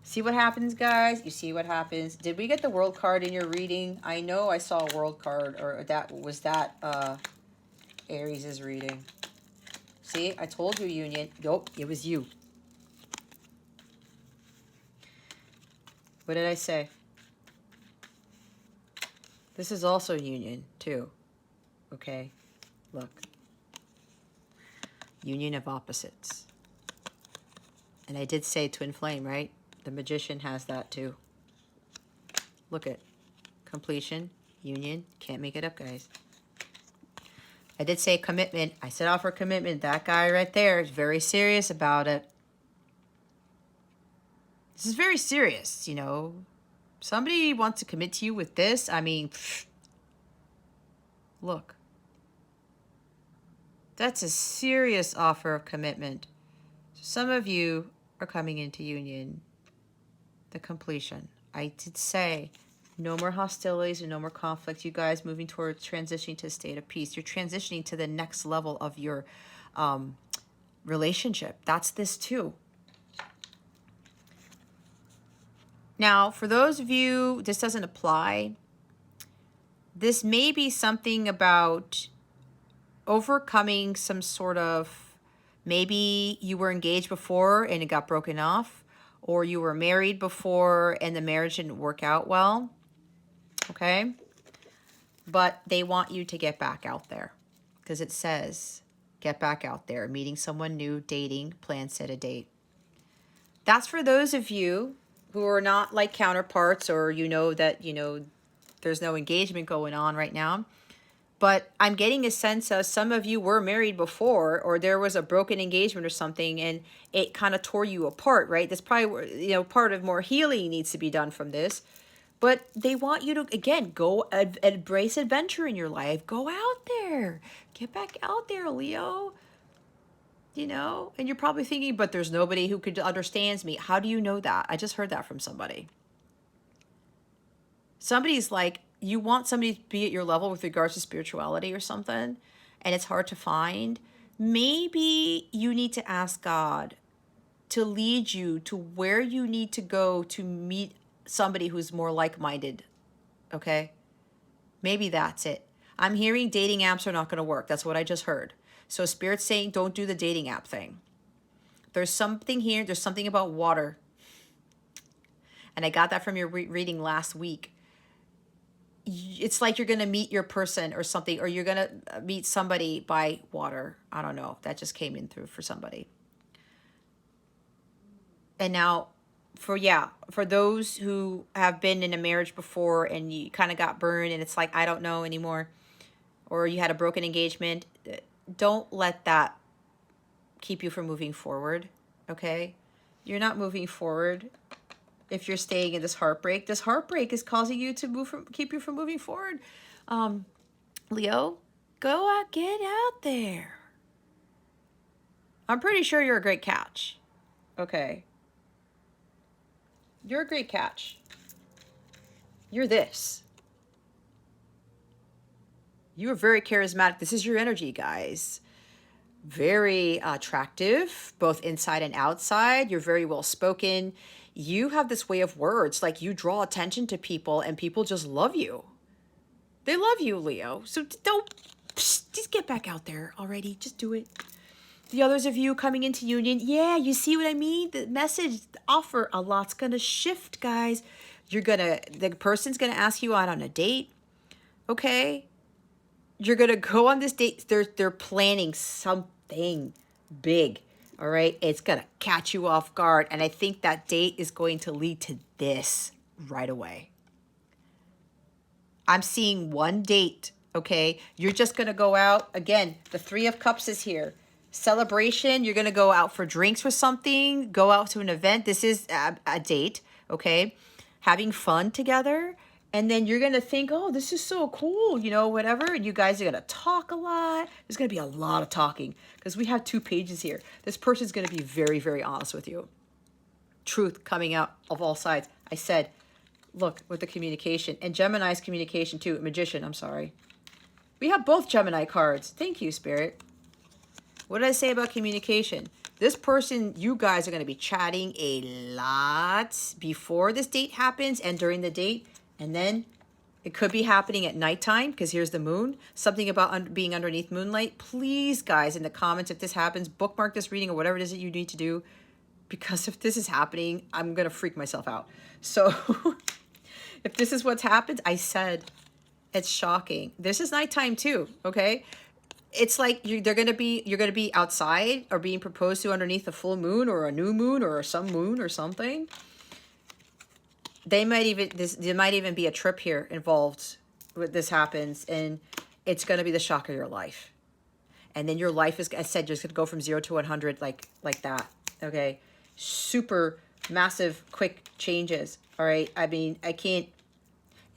See what happens, guys? You see what happens? Did we get the world card in your reading? I know I saw a world card, or that was Aries' reading. See, I told you union. Nope, it was you. What did I say? This is also union, too. Okay, look. Union of opposites. And I did say twin flame, right? The magician has that, too. Look at completion, union. Can't make it up, guys. I did say commitment. I said offer commitment. That guy right there is very serious about it. This is very serious, you know. Somebody wants to commit to you with this. I mean, look. That's a serious offer of commitment. So some of you are coming into union. The completion. I did say no more hostilities and no more conflict. You guys moving towards transitioning to a state of peace. You're transitioning to the next level of your relationship. That's this too. Now, for those of you, this doesn't apply. This may be something about overcoming some sort of, maybe you were engaged before and it got broken off, or you were married before and the marriage didn't work out well, okay? But they want you to get back out there because it says, get back out there, meeting someone new, dating, plan, set a date. That's for those of you who are not like counterparts, or you know that, there's no engagement going on right now. But I'm getting a sense of some of you were married before, or there was a broken engagement or something, and it kind of tore you apart, right? That's probably, part of more healing needs to be done from this. But they want you to, again, go embrace adventure in your life. Go out there. Get back out there, Leo. And you're probably thinking, but there's nobody who could understands me. How do you know that? I just heard that from somebody. Somebody's like, you want somebody to be at your level with regards to spirituality or something, and it's hard to find. Maybe you need to ask God to lead you to where you need to go to meet somebody who's more like-minded, okay? Maybe that's it. I'm hearing dating apps are not going to work. That's what I just heard. So Spirit's saying don't do the dating app thing. There's something here. There's something about water. And I got that from your reading last week. It's like you're going to meet your person or something, or you're going to meet somebody by water. I don't know. That just came in through for somebody. And now for those who have been in a marriage before and you kind of got burned and it's like, I don't know anymore, or you had a broken engagement, don't let that keep you from moving forward, okay? You're not moving forward if you're staying in this heartbreak. This heartbreak is causing you to keep you from moving forward. Leo, go out, get out there. I'm pretty sure you're a great catch, okay? You're a great catch. You're this. You are very charismatic. This is your energy, guys. Very attractive, both inside and outside. You're very well spoken. You have this way of words, like you draw attention to people and people just love you. They love you, Leo. So just get back out there already. Just do it. The others of you coming into union, yeah, you see what I mean? The message, the offer, a lot's going to shift, guys. The person's going to ask you out on a date, okay? You're going to go on this date. They're planning something big, all right? It's going to catch you off guard. And I think that date is going to lead to this right away. I'm seeing one date, okay? You're just going to go out. Again, the Three of Cups is here. Celebration, you're going to go out for drinks or something, go out to an event. This is a date, okay? Having fun together. And then you're going to think, oh, this is so cool, whatever. And you guys are going to talk a lot. There's going to be a lot of talking because we have 2 pages here. This person's going to be very, very honest with you. Truth coming out of all sides. I said, look, with the communication. And Gemini's communication too. Magician, I'm sorry. We have both Gemini cards. Thank you, Spirit. What did I say about communication? This person, you guys are going to be chatting a lot before this date happens and during the date. And then it could be happening at nighttime because here's the moon. Something about being underneath moonlight. Please, guys, in the comments, if this happens, bookmark this reading or whatever it is that you need to do. Because if this is happening, I'm going to freak myself out. So if this is what's happened, I said it's shocking. This is nighttime too, okay? It's like you're going to be outside or being proposed to underneath a full moon or a new moon or some moon or something. There might even be a trip here involved when this happens, and it's going to be the shock of your life. And then your life is, I said, just going to go from 0 to 100 like that. Okay. Super massive, quick changes. All right. I mean, I can't,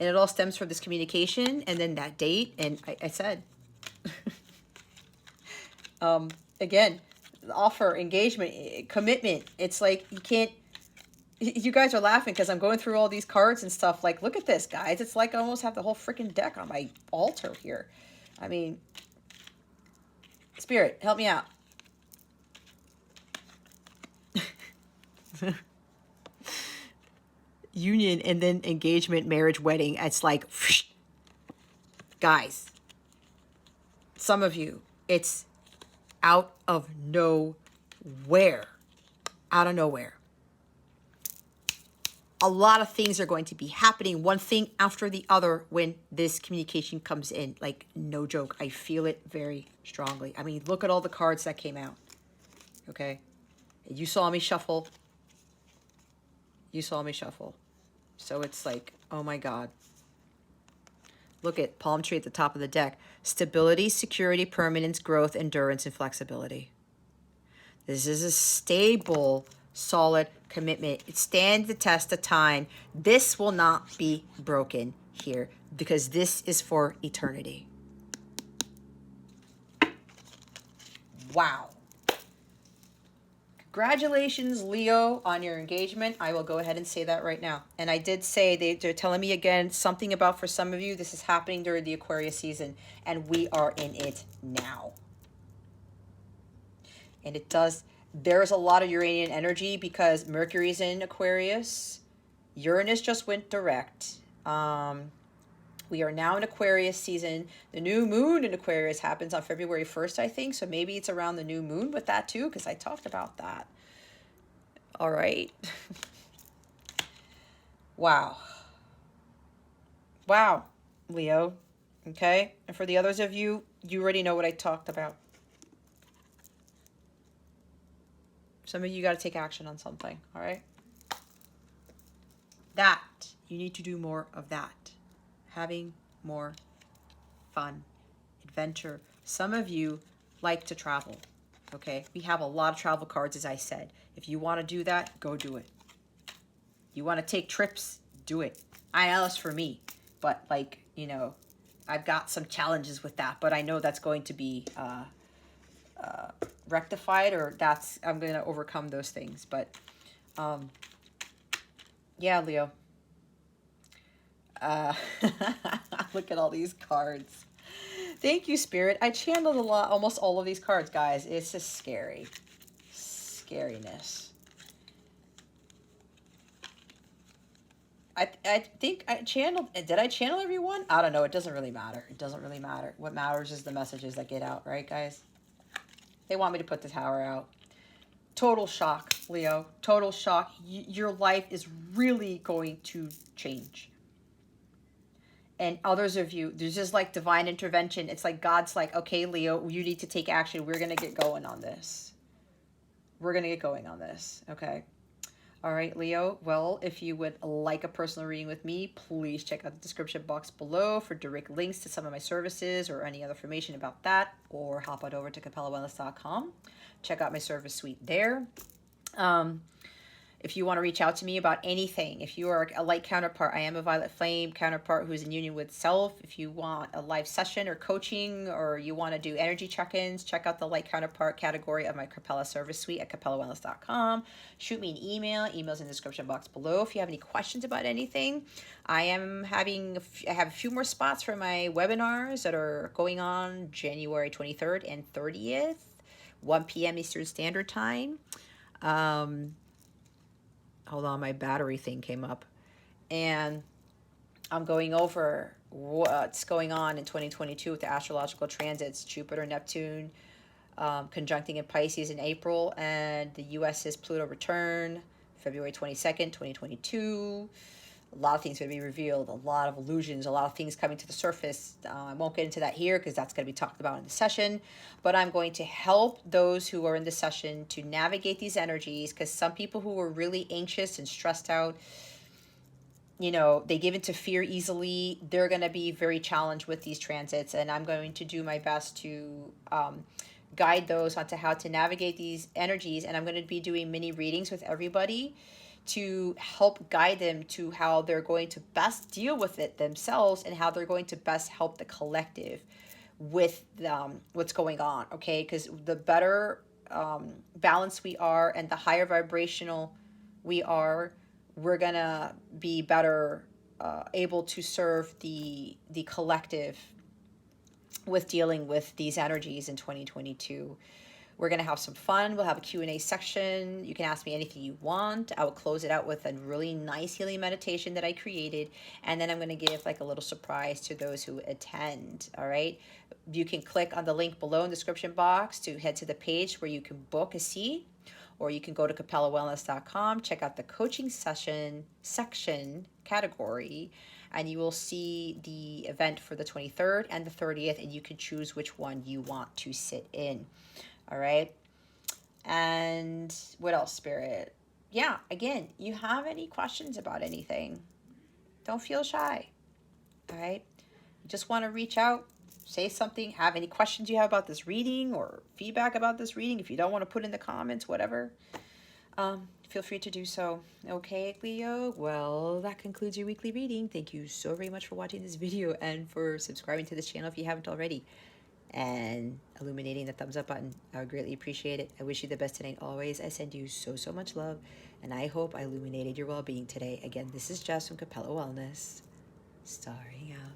and it all stems from this communication and then that date. And I said, again, offer, engagement, commitment. It's like you guys are laughing because I'm going through all these cards and stuff. Like, look at this, guys. It's like I almost have the whole freaking deck on my altar here. I mean, Spirit, help me out. Union and then engagement, marriage, wedding. It's like, guys, some of you, it's out of nowhere. Out of nowhere. a lot of things are going to be happening, one thing after the other, when this communication comes in. Like, no joke. I feel it very strongly. I mean, look at all the cards that came out. Okay. You saw me shuffle. You saw me shuffle. So it's like, oh my God. Look at palm tree at the top of the deck. Stability, security, permanence, growth, endurance, and flexibility. This is a stable, solid commitment. It stands the test of time. This will not be broken here because this is for eternity. Wow. Congratulations, Leo, on your engagement. I will go ahead and say that right now. And I did say, they're telling me again, something about, for some of you, this is happening during the Aquarius season, and we are in it now. And it does, there's a lot of Uranian energy because Mercury's in Aquarius. Uranus just went direct. We are now in Aquarius season. The new moon in Aquarius happens on February 1st, I think. So maybe it's around the new moon with that too, because I talked about that. All right. Wow. Wow, Leo. Okay. And for the others of you, you already know what I talked about. Some of you got to take action on something. All right. That. You need to do more of that. Having more fun, adventure. Some of you like to travel, okay? We have a lot of travel cards, as I said. If you want to do that, go do it. You want to take trips, do it. I know it's for me, but like, you know, I've got some challenges with that, but I know that's going to be rectified, or I'm going to overcome those things. But yeah, Leo. Look at all these cards. Thank you, Spirit. I channeled almost all of these cards, guys. It's just scary. Scariness. I think I channeled. Did I channel everyone? I don't know. It doesn't really matter. It doesn't really matter. What matters is the messages that get out, right, guys? They want me to put the tower out. Total shock, Leo. Total shock. Your life is really going to change. And others of you, there's just like divine intervention. It's like God's like, okay, Leo, you need to take action. We're going to get going on this. We're going to get going on this. Okay. All right, Leo. Well, if you would like a personal reading with me, please check out the description box below for direct links to some of my services or any other information about that, or hop on over to capellawellness.com. Check out my service suite there. If you want to reach out to me about anything, if you are a light counterpart, I am a violet flame counterpart who's in union with self. If you want a live session or coaching, or you want to do energy check-ins, check out the light counterpart category of my Capella service suite at capellawellness.com. Shoot me an email. Email's in the description box below. If you have any questions about anything, I have a few more spots for my webinars that are going on January 23rd and 30th, 1 p.m. Eastern Standard Time. Hold on, my battery thing came up. And I'm going over what's going on in 2022 with the astrological transits. Jupiter, Neptune, conjuncting in Pisces in April. And the U.S.'s Pluto return, February 22nd, 2022. A lot of things going to be revealed. A lot of illusions. A lot of things coming to the surface. I won't get into that here because that's going to be talked about in the session. But I'm going to help those who are in the session to navigate these energies, because some people who are really anxious and stressed out, you know, they give into fear easily. They're going to be very challenged with these transits. And I'm going to do my best to guide those onto how to navigate these energies. And I'm going to be doing mini readings with everybody to help guide them to how they're going to best deal with it themselves, and how they're going to best help the collective with what's going on, okay? Because the better balanced we are and the higher vibrational we are, we're going to be better able to serve the collective with dealing with these energies in 2022. We're going to have some fun. We'll have a Q&A section. You can ask me anything you want. I will close it out with a really nice healing meditation that I created. And then I'm going to give like a little surprise to those who attend. All right. You can click on the link below in the description box to head to the page where you can book a seat. or you can go to capellawellness.com, check out the coaching session section category, and you will see the event for the 23rd and the 30th, and you can choose which one you want to sit in. All right. And what else, Spirit? Yeah, again, you have any questions about anything, don't feel shy. All right. You just want to reach out, say something, have any questions you have about this reading or feedback about this reading. If you don't want to put in the comments, whatever, feel free to do so. Okay, Leo? Well, that concludes your weekly reading. Thank you so very much for watching this video and for subscribing to this channel if you haven't already, and illuminating the thumbs up button. I would greatly appreciate it. I wish you the best tonight always. I send you so, so much love, and I hope I illuminated your well-being today. Again, this is Jess from Capella Wellness, starring out.